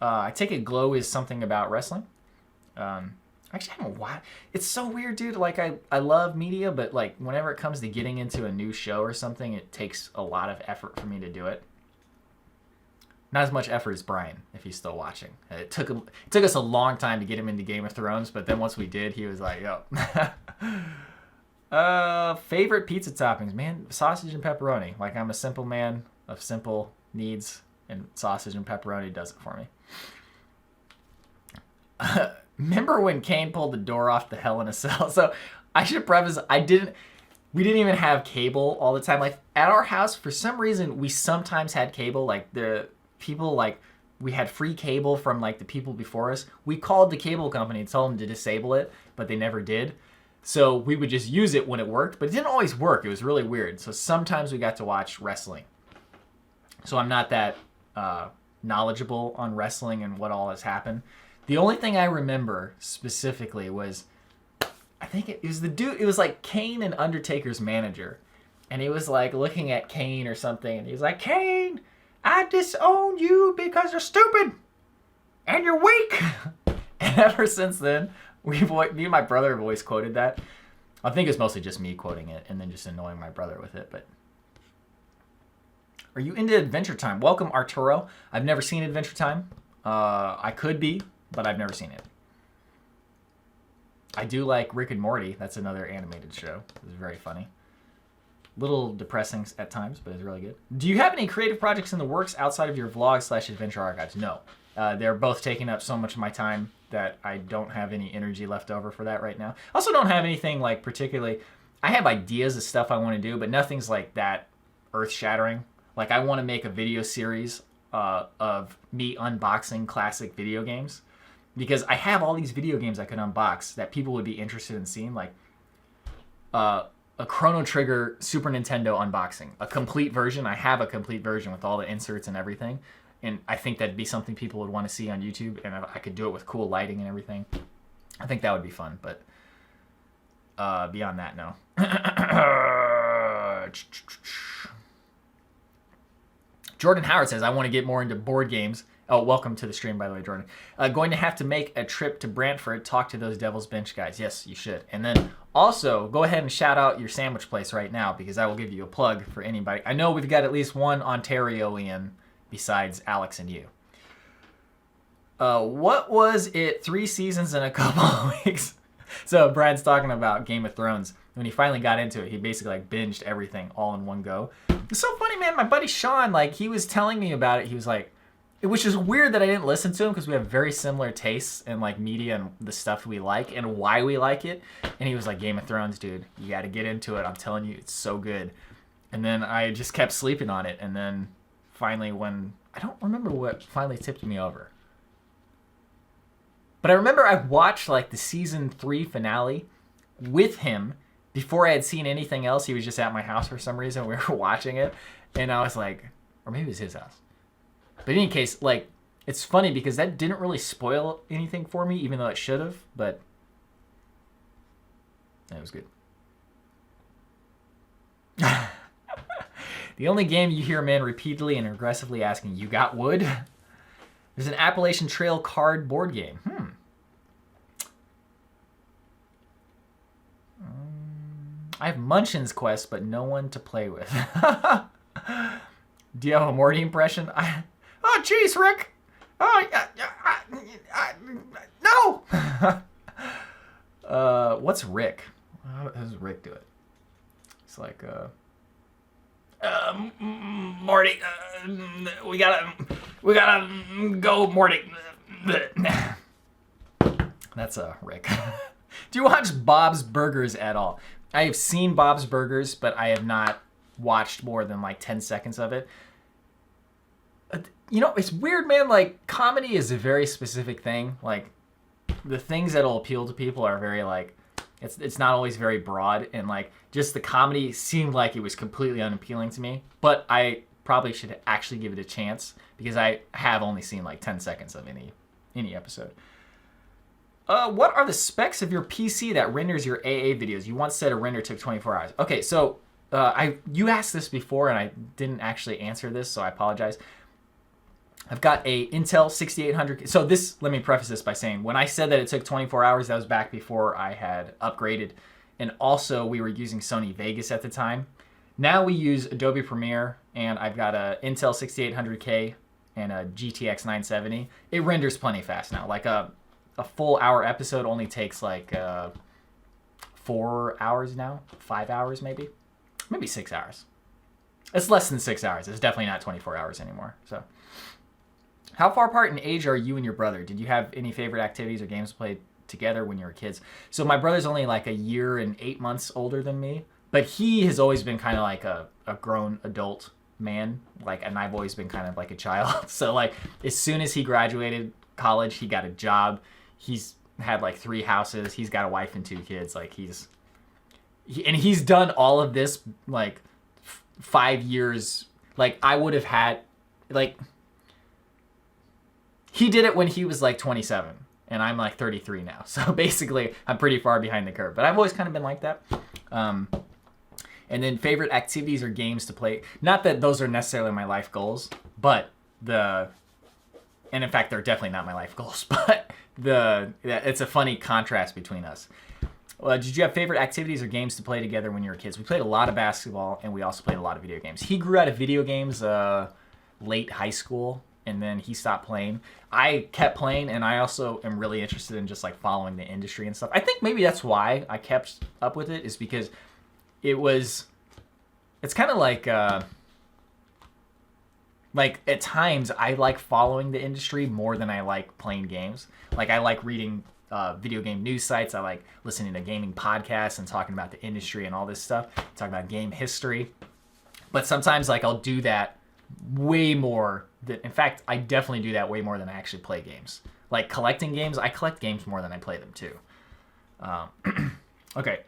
I take it Glow is something about wrestling. Actually, I don't know why. It's so weird, dude. Like, I love media, but like whenever it comes to getting into a new show or something, it takes a lot of effort for me to do it. Not as much effort as Brian, if he's still watching. It took us a long time to get him into Game of Thrones, but then once we did, he was like, yo. Favorite pizza toppings, man, sausage and pepperoni. Like, I'm a simple man of simple needs, and sausage and pepperoni does it for me. Remember when Kane pulled the door off the Hell in a Cell? So I should preface, we didn't even have cable all the time. Like, at our house, for some reason, we sometimes had cable. Like, the people, like, we had free cable from, like, the people before us. We called the cable company and told them to disable it, but they never did. So we would just use it when it worked, but it didn't always work. It was really weird. So sometimes we got to watch wrestling. So I'm not that knowledgeable on wrestling and what all has happened. The only thing I remember specifically was, I think it was the dude, it was like Kane and Undertaker's manager. And he was like looking at Kane or something, and he was like, Kane, I disown you because you're stupid and you're weak. And ever since then, me and my brother have always quoted that. I think it's mostly just me quoting it and then just annoying my brother with it. But are you into Adventure Time? Welcome, Arturo. I've never seen Adventure Time. I could be, but I've never seen it. I do like Rick and Morty. That's another animated show. It's very funny. Little depressing at times, but it's really good. Do you have any creative projects in the works outside of your vlog/adventure archives? No. They're both taking up so much of my time that I don't have any energy left over for that right now. I also don't have anything like particularly... I have ideas of stuff I want to do, but nothing's like that earth-shattering. Like, I want to make a video series of me unboxing classic video games, because I have all these video games I could unbox that people would be interested in seeing, like a Chrono Trigger Super Nintendo unboxing, a complete version. I have a complete version with all the inserts and everything, and I think that'd be something people would want to see on YouTube, and I could do it with cool lighting and everything. I think that would be fun, but beyond that, no. Jordan Howard says, I want to get more into board games. Oh, welcome to the stream, by the way, Jordan. Going to have to make a trip to Brantford, talk to those Devil's Bench guys. Yes, you should. And then also, go ahead and shout out your sandwich place right now, because I will give you a plug for anybody. I know we've got at least one Ontarioan besides Alex and you. What was it, 3 seasons in a couple of weeks? So Brad's talking about Game of Thrones. When he finally got into it, he basically like binged everything all in one go. It's so funny, man. My buddy Sean, like, he was telling me about it. He was like, which is weird that I didn't listen to him, because we have very similar tastes in like media and the stuff we like and why we like it. And he was like, Game of Thrones, dude, you got to get into it. I'm telling you, it's so good. And then I just kept sleeping on it. And then finally, when I don't remember what finally tipped me over. But I remember I watched like the season 3 finale with him before I had seen anything else. He was just at my house for some reason. We were watching it. And I was like, or maybe it was his house. But in any case, like, it's funny because that didn't really spoil anything for me, even though it should have. But it was good. The only game you hear a man repeatedly and aggressively asking, you got wood? There's an Appalachian Trail card board game. I have Munchin's Quest, but no one to play with. Do you have a Morty impression? Oh, jeez, Rick. Oh, no. What's Rick? How does Rick do it? It's like, Morty, we gotta... We gotta go, Morty. That's Rick. Do you watch Bob's Burgers at all? I have seen Bob's Burgers, but I have not watched more than like 10 seconds of it. You know, it's weird, man. Like, comedy is a very specific thing. Like, the things that'll appeal to people are very, like, it's not always very broad. And, like, just the comedy seemed like it was completely unappealing to me. But I probably should actually give it a chance because I have only seen, like, 10 seconds of any episode. What are the specs of your PC that renders your AA videos? You once said a render took 24 hours. Okay, so you asked this before, and I didn't actually answer this, so I apologize. I've got a Intel 6800. So this, let me preface this by saying, when I said that it took 24 hours, that was back before I had upgraded. And also, we were using Sony Vegas at the time. Now we use Adobe Premiere, and I've got a Intel 6800K and a GTX 970. It renders plenty fast now. Like a full hour episode only takes like 4 hours now. 5 hours maybe. Maybe 6 hours. It's less than 6 hours. It's definitely not 24 hours anymore. So, how far apart in age are you and your brother? Did you have any favorite activities or games played together when you were kids? So my brother's only like a year and 8 months older than me, but he has always been kind of like a grown adult man, like, and I've always been kind of like a child. So like, as soon as he graduated college, he got a job. He's had like 3 houses. He's got a wife and 2 kids. Like he's done all of this like 5 years. Like I would have had, like, he did it when he was like 27 and I'm like 33 now. So basically I'm pretty far behind the curve, but I've always kind of been like that. And then favorite activities or games to play. Not that those are necessarily my life goals, but and in fact, they're definitely not my life goals, but it's a funny contrast between us. Did you have favorite activities or games to play together when you were kids? We played a lot of basketball and we also played a lot of video games. He grew out of video games late high school and then he stopped playing. I kept playing and I also am really interested in just like following the industry and stuff. I think maybe that's why I kept up with it, is because it's kind of like at times I like following the industry more than I like playing games. Like I like reading video game news sites. I like listening to gaming podcasts and talking about the industry and all this stuff, talking about game history. But sometimes like I'll do that way more than, in fact, I definitely do that way more than I actually play games. Like collecting games, I collect games more than I play them too. Okay,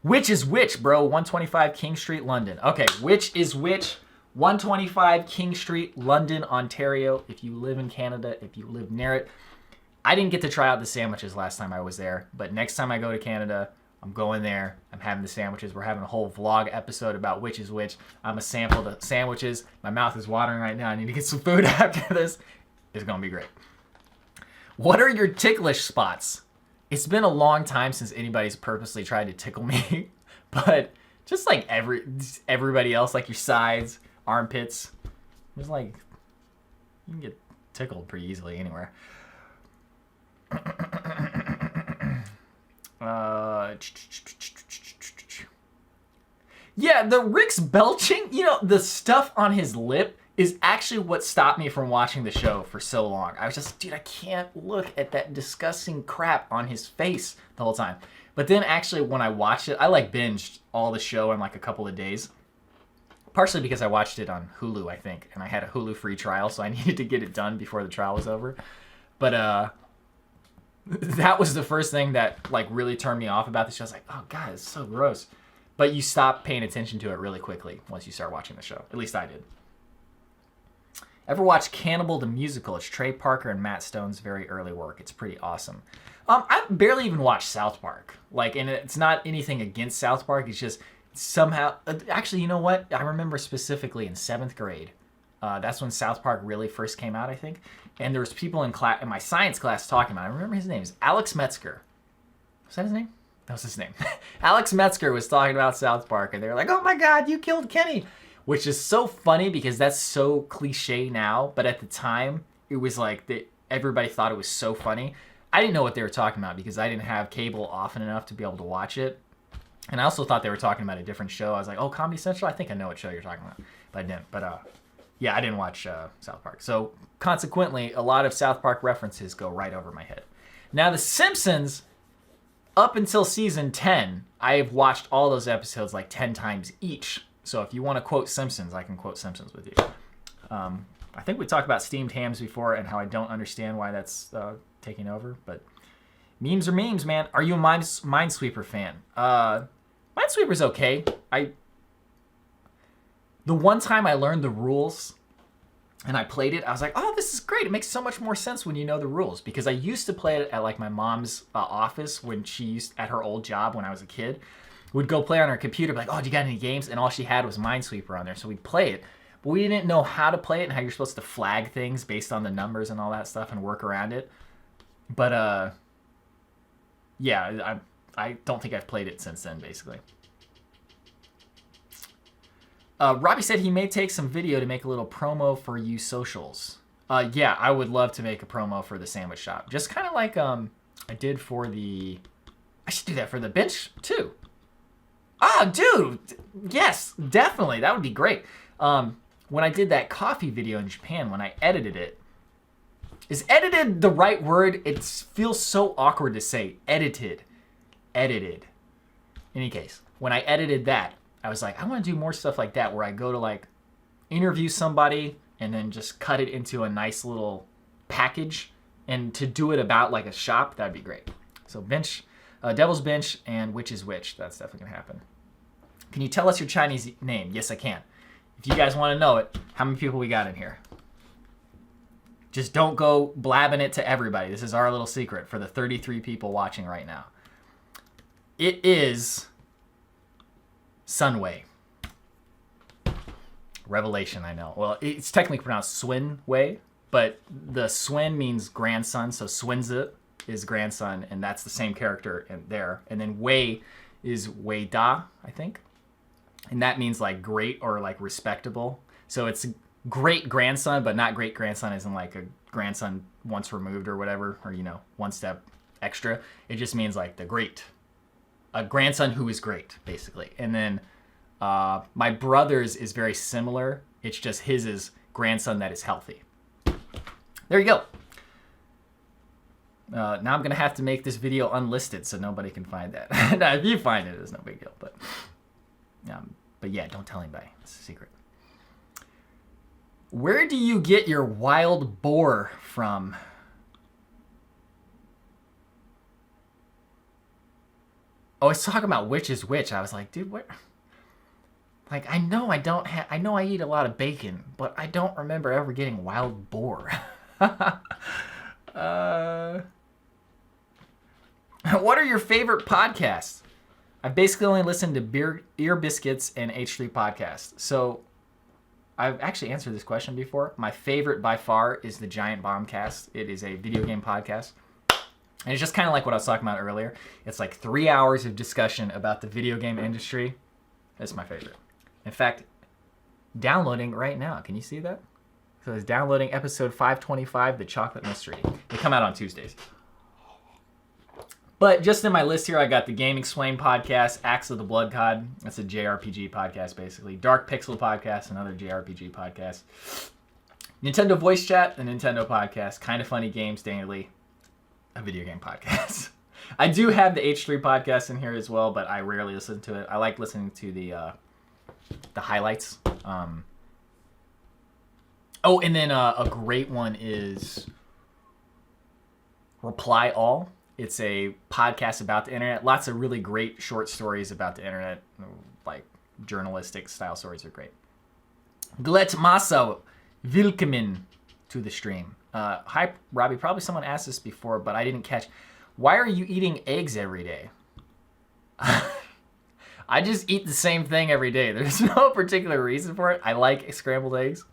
which is which, bro? 125 King Street, London. Okay, which is which? 125 King Street, London, Ontario. If you live in Canada, if you live near it. I didn't get to try out the sandwiches last time I was there, but next time I go to Canada, I'm going there. I'm having the sandwiches. We're having a whole vlog episode about which is which. I'm going to sample the sandwiches. My mouth is watering right now. I need to get some food after this. It's going to be great. What are your ticklish spots? It's been a long time since anybody's purposely tried to tickle me, but just like everybody else, like your sides, armpits, there's like, you can get tickled pretty easily anywhere. Yeah, the Rick's belching, the stuff on his lip is actually what stopped me from watching the show for so long. I was just, dude, I can't look at that disgusting crap on his face the whole time. But then actually when I watched it, I like binged all the show in like a couple of days. Partially because I watched it on Hulu, I think, and I had a Hulu free trial, so I needed to get it done before the trial was over. But that was the first thing that like really turned me off about the show. I was like, oh god, it's so gross. But you stop paying attention to it really quickly once you start watching the show. At least I did. Ever watch Cannibal the Musical? It's Trey Parker and Matt Stone's very early work. It's pretty awesome. I barely even watched South Park. Like, and it's not anything against South Park. It's just somehow... Actually, you know what? I remember specifically in 7th grade. That's when South Park really first came out, I think. And there was people in my science class talking about it. I remember his name is Alex Metzger. Was that his name? That was his name. Alex Metzger was talking about South Park, and they were like, oh my god, you killed Kenny. Which is so funny because that's so cliche now, but at the time, it was like everybody thought it was so funny. I didn't know what they were talking about because I didn't have cable often enough to be able to watch it. And I also thought they were talking about a different show. I was like, oh, Comedy Central? I think I know what show you're talking about. But I didn't. But Yeah, I didn't watch South Park. So consequently, a lot of South Park references go right over my head. Now, The Simpsons, up until season 10, I have watched all those episodes like 10 times each. So if you want to quote Simpsons, I can quote Simpsons with you. I think we talked about steamed hams before and how I don't understand why that's taking over. But memes are memes, man. Are you a Minesweeper fan? Minesweeper's okay. The one time I learned the rules and I played it, I was like, oh, this is great. It makes so much more sense when you know the rules. Because I used to play it at like my mom's office when she used, at her old job when I was a kid, would go play on her computer, be like, oh, do you got any games? And all she had was Minesweeper on there. So we'd play it. But we didn't know how to play it and how you're supposed to flag things based on the numbers and all that stuff and work around it. But yeah, I don't think I've played it since then, basically. Robbie said he may take some video to make a little promo for you socials. Yeah, I would love to make a promo for the sandwich shop. Just kind of like I did for the... I should do that for the bench, too. Oh, dude! Yes, definitely. That would be great. When I did that coffee video in Japan, when I edited it... Is edited the right word? It feels so awkward to say. Edited. In any case, when I edited that, I was like, I want to do more stuff like that where I go to like interview somebody and then just cut it into a nice little package, and to do it about like a shop, that'd be great. So bench, Devil's Bench and Which is Which. That's definitely going to happen. Can you tell us your Chinese name? Yes, I can. If you guys want to know it, how many people we got in here? Just don't go blabbing it to everybody. This is our little secret for the 33 people watching right now. It is Sunway. Revelation, I know. Well, it's technically pronounced Swin Wei, but the Swin means grandson, so Swinzi is grandson, and that's the same character in there. And then Wei is Wei Da, I think. And that means like great or like respectable. So it's great grandson, but not great grandson as in like a grandson once removed or whatever, or, you know, one step extra. It just means like the great. A grandson who is great, basically. And then my brother's is very similar. It's just his is grandson that is healthy. There you go. Now I'm going to have to make this video unlisted so nobody can find that. Now, if you find it, it's no big deal. But yeah, don't tell anybody. It's a secret. Where do you get your wild boar from? Oh, it's talking about which is which. I was like, dude, what? Like, I know I don't have... I know I eat a lot of bacon, but I don't remember ever getting wild boar. What are your favorite podcasts? I basically only listen to Ear Biscuits and H3 podcasts. So, I've actually answered this question before. My favorite by far is the Giant Bombcast. It is a video game podcast. And it's just kind of like what I was talking about earlier. It's like 3 hours of discussion about the video game industry. That's my favorite. In fact, downloading right now. Can you see that? So it's downloading episode 525, The Chocolate Mystery. They come out on Tuesdays. But just in my list here, I got the Gaming Swain podcast, Axe of the Blood God. That's a JRPG podcast, basically. Dark Pixel podcast, another JRPG podcast. Nintendo Voice Chat, the Nintendo podcast. Kind of Funny Games Daily, a video game podcast. I do have the H3 podcast in here as well, but I rarely listen to it. I like listening to the highlights. Oh, and then a great one is Reply All. It's a podcast about the internet. Lots of really great short stories about the internet, like journalistic style stories are great. Glet Massa, willkommen to the stream. Hi, Robbie. Probably someone asked this before, but I didn't catch. Why are you eating eggs every day? I just eat the same thing every day. There's no particular reason for it. I like scrambled eggs,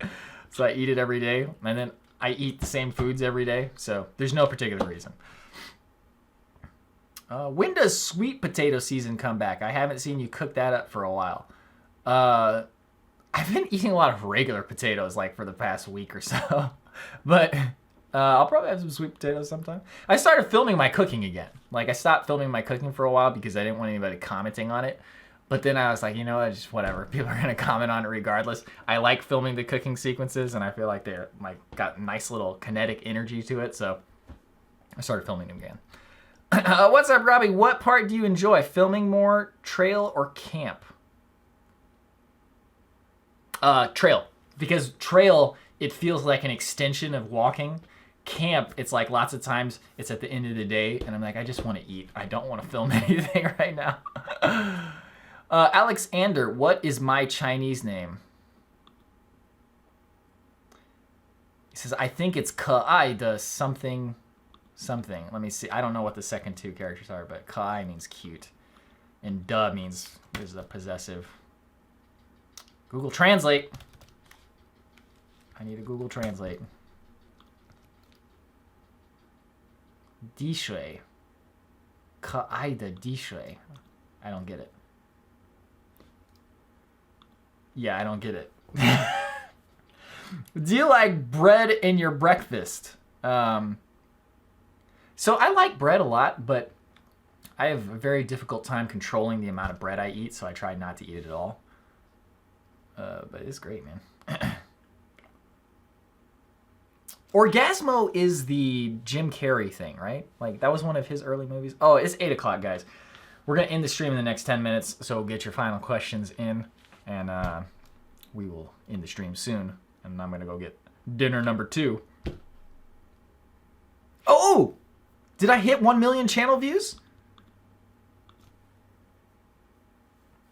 so I eat it every day. And then I eat the same foods every day, so there's no particular reason. When does sweet potato season come back? I haven't seen you cook that up for a while. I've been eating a lot of regular potatoes like for the past week or so. But I'll probably have some sweet potatoes sometime. I started filming my cooking again. Like, I stopped filming my cooking for a while because I didn't want anybody commenting on it. But then I was like, you know what, just whatever. People are gonna comment on it regardless. I like filming the cooking sequences, and I feel like they're like got nice little kinetic energy to it. So I started filming them again. What's up, Robbie? What part do you enjoy? Filming more, trail, or camp? Trail. Because trail, it feels like an extension of walking. Camp, it's like lots of times it's at the end of the day, and I'm like, I just want to eat. I don't want to film anything right now. Alexander, what is my Chinese name? He says, I think it's Ka'ai the something. Let me see. I don't know what the second two characters are, but Ka'ai means cute. And duh means is a possessive. Google Translate. I need a Google Translate. Dishui. Ka'ai the Dishui. I don't get it. Yeah, I don't get it. Do you like bread in your breakfast? So I like bread a lot, but I have a very difficult time controlling the amount of bread I eat, so I try not to eat it at all. But it's great, man. Orgasmo is the Jim Carrey thing, right? Like, that was one of his early movies. Oh, it's 8 o'clock, guys. We're going to end the stream in the next 10 minutes, so get your final questions in, and we will end the stream soon. And I'm going to go get dinner number 2. Oh! Did I hit 1 million channel views?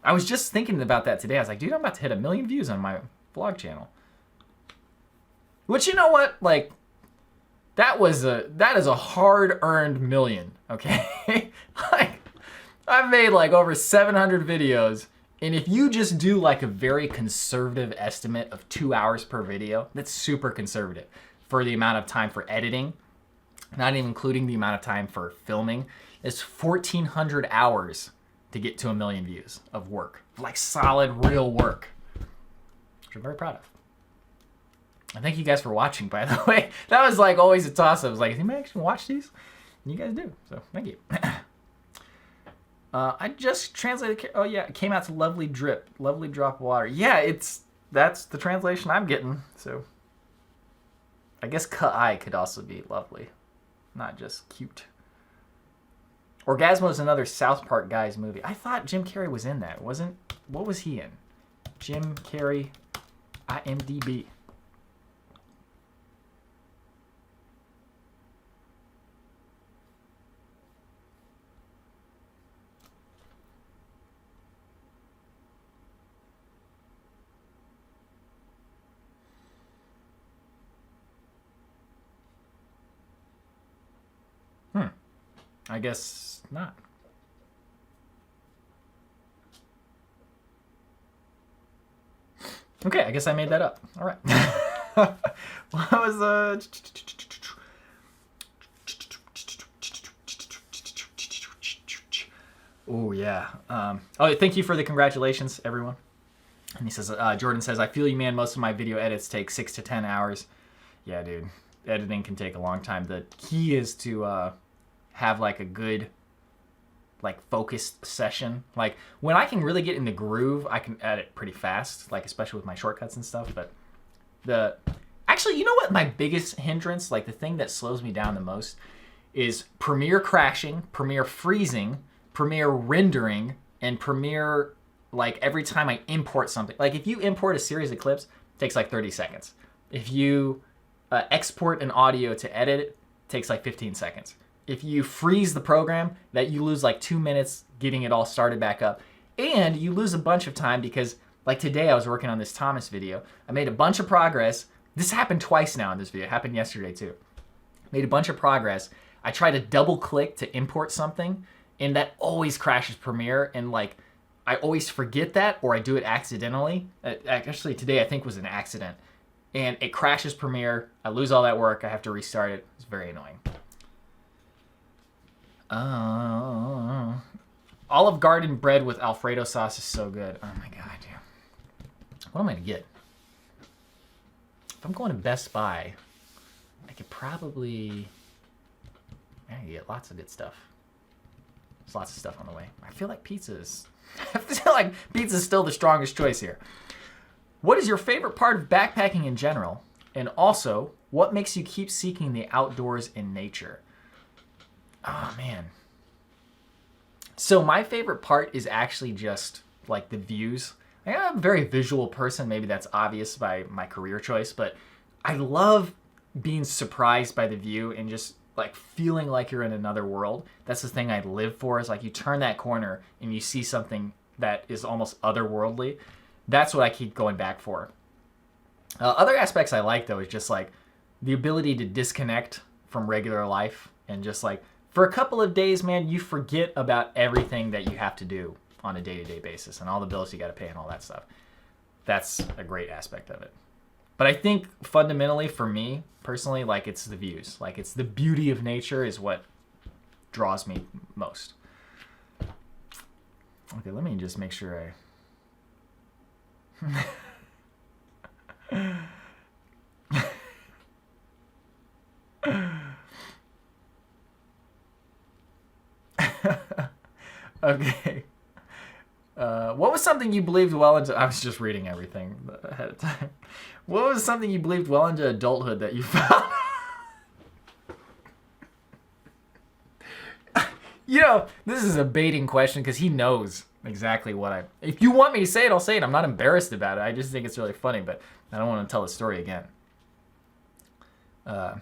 I was just thinking about that today. I was like, dude, I'm about to hit 1 million views on my vlog channel. Which, you know what? Like, that is a hard-earned million, okay? Like, I've made like over 700 videos, and if you just do like a very conservative estimate of 2 hours per video, that's super conservative for the amount of time for editing, not even including the amount of time for filming, it's 1,400 hours to get to 1 million views of work. Like solid, real work. Which I'm very proud of. And thank you guys for watching, by the way. That was like always a toss-up. I was like, is anybody actually watch these? And you guys do, so thank you. I just translated, oh yeah, it came out to lovely drip, lovely drop of water. Yeah, that's the translation I'm getting, so. I guess Ka'ai could also be lovely, not just cute. Orgasmo is another South Park guys movie. I thought Jim Carrey was in that. What was he in? Jim Carrey, IMDb. I guess not. Okay, I guess I made that up. All right. What was Oh yeah. Oh, thank you for the congratulations, everyone. And he says, Jordan says, I feel you, man. Most of my video edits take 6 to 10 hours. Yeah, dude. Editing can take a long time. The key is to have like a good like focused session. Like when I can really get in the groove, I can edit pretty fast, like especially with my shortcuts and stuff. But actually, you know what my biggest hindrance, like the thing that slows me down the most, is Premiere crashing, Premiere freezing, Premiere rendering, and Premiere like every time I import something. Like if you import a series of clips, it takes like 30 seconds. If you export an audio to edit it, takes like 15 seconds. If you freeze the program, that you lose like 2 minutes getting it all started back up. And you lose a bunch of time because like today I was working on this Thomas video. I made a bunch of progress. This happened twice now in this video. It happened yesterday too. Made a bunch of progress. I try to double click to import something, and that always crashes Premiere, and like I always forget that, or I do it accidentally. Actually today I think was an accident. And it crashes Premiere. I lose all that work. I have to restart it. It's very annoying. Olive Garden bread with Alfredo sauce is so good. Oh my god, dude. What am I gonna get? If I'm going to Best Buy, I could probably get lots of good stuff. There's lots of stuff on the way. I feel like pizza is I feel like pizza is still the strongest choice here. What is your favorite part of backpacking in general? And also, what makes you keep seeking the outdoors and nature? Oh, man. So my favorite part is actually just like the views. I'm a very visual person. Maybe that's obvious by my career choice, but I love being surprised by the view and just like feeling like you're in another world. That's the thing I live for, is like you turn that corner and you see something that is almost otherworldly. That's what I keep going back for. Other aspects I like, though, is just like the ability to disconnect from regular life and just like for a couple of days, man, you forget about everything that you have to do on a day-to-day basis and all the bills you got to pay and all that stuff. That's a great aspect of it. But I think fundamentally for me personally, like it's the views, like it's the beauty of nature is what draws me most. Okay, let me just make sure Okay. What was something you believed well into... I was just reading everything ahead of time. What was something you believed well into adulthood that you found... You know, this is a baiting question because he knows exactly what I... If you want me to say it, I'll say it. I'm not embarrassed about it. I just think it's really funny, but I don't want to tell the story again. But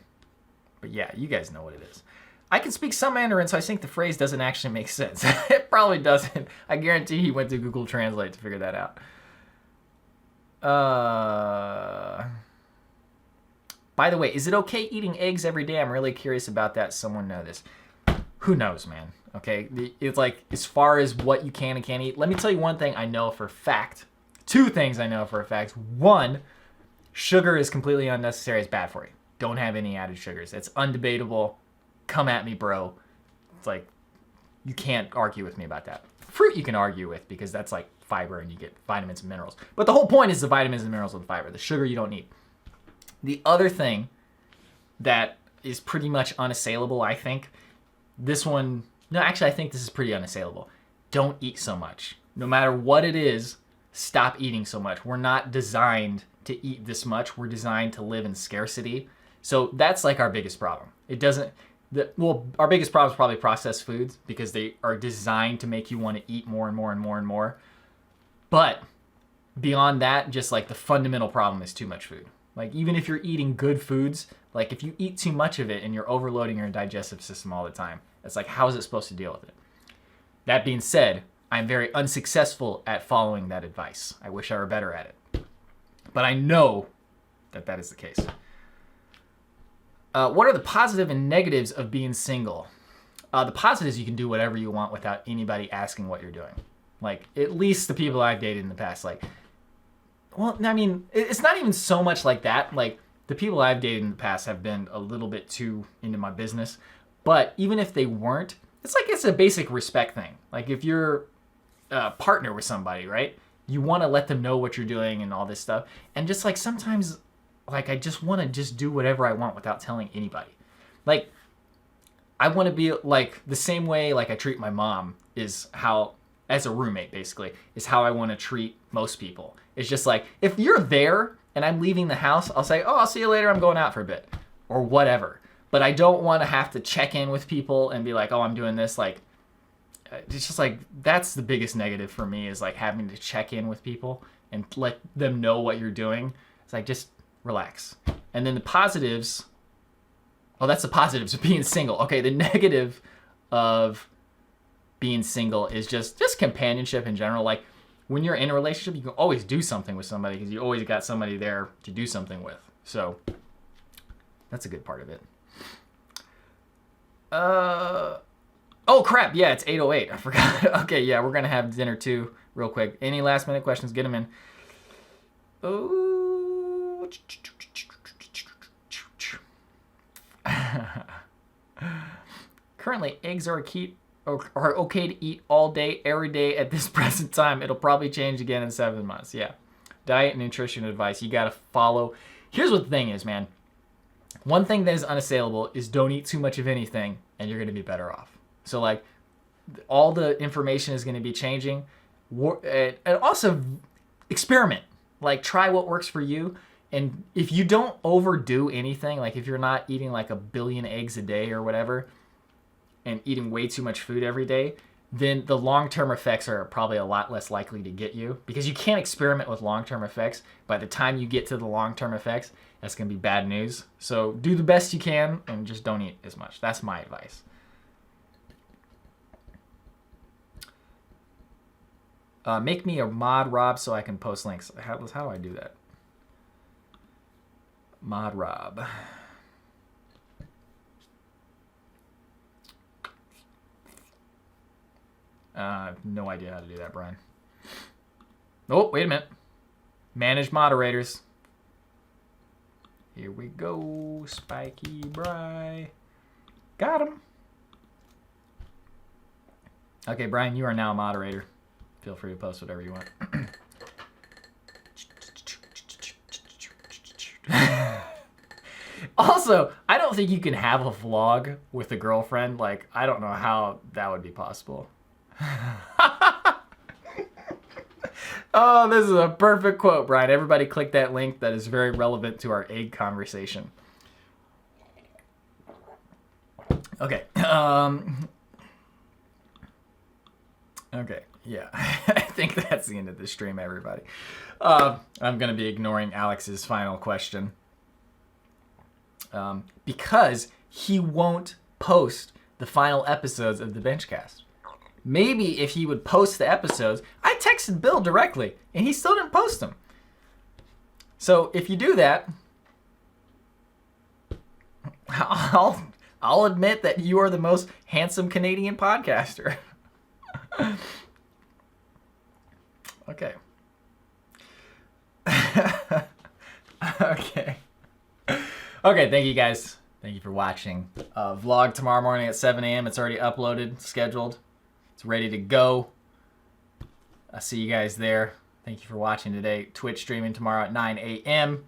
yeah, you guys know what it is. I can speak some Mandarin, so I think the phrase doesn't actually make sense. It probably doesn't. I guarantee he went to Google Translate to figure that out. By the way, is it okay eating eggs every day? I'm really curious about that. Someone know this. Who knows, man? Okay, it's like as far as what you can and can't eat. Let me tell you one thing I know for a fact. Two things I know for a fact. One, sugar is completely unnecessary. It's bad for you. Don't have any added sugars. It's undebatable. Come at me, bro. It's like, you can't argue with me about that. Fruit you can argue with because that's like fiber and you get vitamins and minerals. But the whole point is the vitamins and minerals with the fiber. The sugar you don't need. The other thing that is pretty much unassailable, I think, this one, no, actually, I think this is pretty unassailable. Don't eat so much. No matter what it is, stop eating so much. We're not designed to eat this much. We're designed to live in scarcity. So that's like our biggest problem. It doesn't... our biggest problem is probably processed foods because they are designed to make you want to eat more and more and more and more. But beyond that, just like the fundamental problem is too much food. Like even if you're eating good foods, like if you eat too much of it and you're overloading your digestive system all the time, it's like, how is it supposed to deal with it? That being said, I'm very unsuccessful at following that advice. I wish I were better at it. But I know that that is the case. What are the positive and negatives of being single? The positives, you can do whatever you want without anybody asking what you're doing. Like, at least the people I've dated in the past, like, well, I mean, it's not even so much like that. Like, the people I've dated in the past have been a little bit too into my business. But even if they weren't, it's like it's a basic respect thing. Like, if you're a partner with somebody, right, you want to let them know what you're doing and all this stuff. And just, like, sometimes... like, I just want to just do whatever I want without telling anybody. Like, I want to be, like, the same way, like, I treat my mom is how, as a roommate, basically, is how I want to treat most people. It's just like, if you're there and I'm leaving the house, I'll say, oh, I'll see you later, I'm going out for a bit. Or whatever. But I don't want to have to check in with people and be like, oh, I'm doing this. Like, it's just like, that's the biggest negative for me is, like, having to check in with people and let them know what you're doing. It's like, just... relax. And then the positives, oh, that's the positives of being single. Okay, the negative of being single is just companionship in general. Like, when you're in a relationship, you can always do something with somebody because you always got somebody there to do something with. So, that's a good part of it. Oh, crap. Yeah, it's 8:08. I forgot. Okay, yeah, we're going to have dinner, too, real quick. Any last-minute questions? Get them in. Oh. Currently, eggs are okay to eat all day, every day at this present time. It'll probably change again in 7 months. Yeah. Diet and nutrition advice. You got to follow. Here's what the thing is, man. One thing that is unassailable is don't eat too much of anything and you're going to be better off. So, like, all the information is going to be changing. And also experiment. Like, try what works for you. And if you don't overdo anything, like if you're not eating like 1 billion eggs a day or whatever, and eating way too much food every day, then the long-term effects are probably a lot less likely to get you, because you can't experiment with long-term effects. By the time you get to the long-term effects, that's going to be bad news. So do the best you can and just don't eat as much. That's my advice. Make me a mod, Rob, so I can post links. How do I do that? Mod Rob. No idea how to do that, Brian. Oh, wait a minute. Manage moderators. Here we go. Spiky Bry. Got him. Okay, Brian, you are now a moderator. Feel free to post whatever you want. Also, I don't think you can have a vlog with a girlfriend. Like, I don't know how that would be possible. Oh, this is a perfect quote, Brian. Everybody click that link. That is very relevant to our egg conversation. Okay. Okay. Yeah. I think that's the end of the stream, everybody. I'm going to be ignoring Alex's final question. Because he won't post the final episodes of the Benchcast. Maybe if he would post the episodes, I texted Bill directly, and he still didn't post them. So if you do that, I'll admit that you are the most handsome Canadian podcaster. Okay. Okay. Okay, thank you guys. Thank you for watching. Vlog tomorrow morning at 7 a.m. It's already uploaded, scheduled. It's ready to go. I'll see you guys there. Thank you for watching today. Twitch streaming tomorrow at 9 a.m.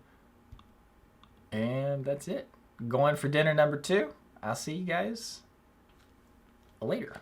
And that's it. Going for dinner number 2. I'll see you guys later.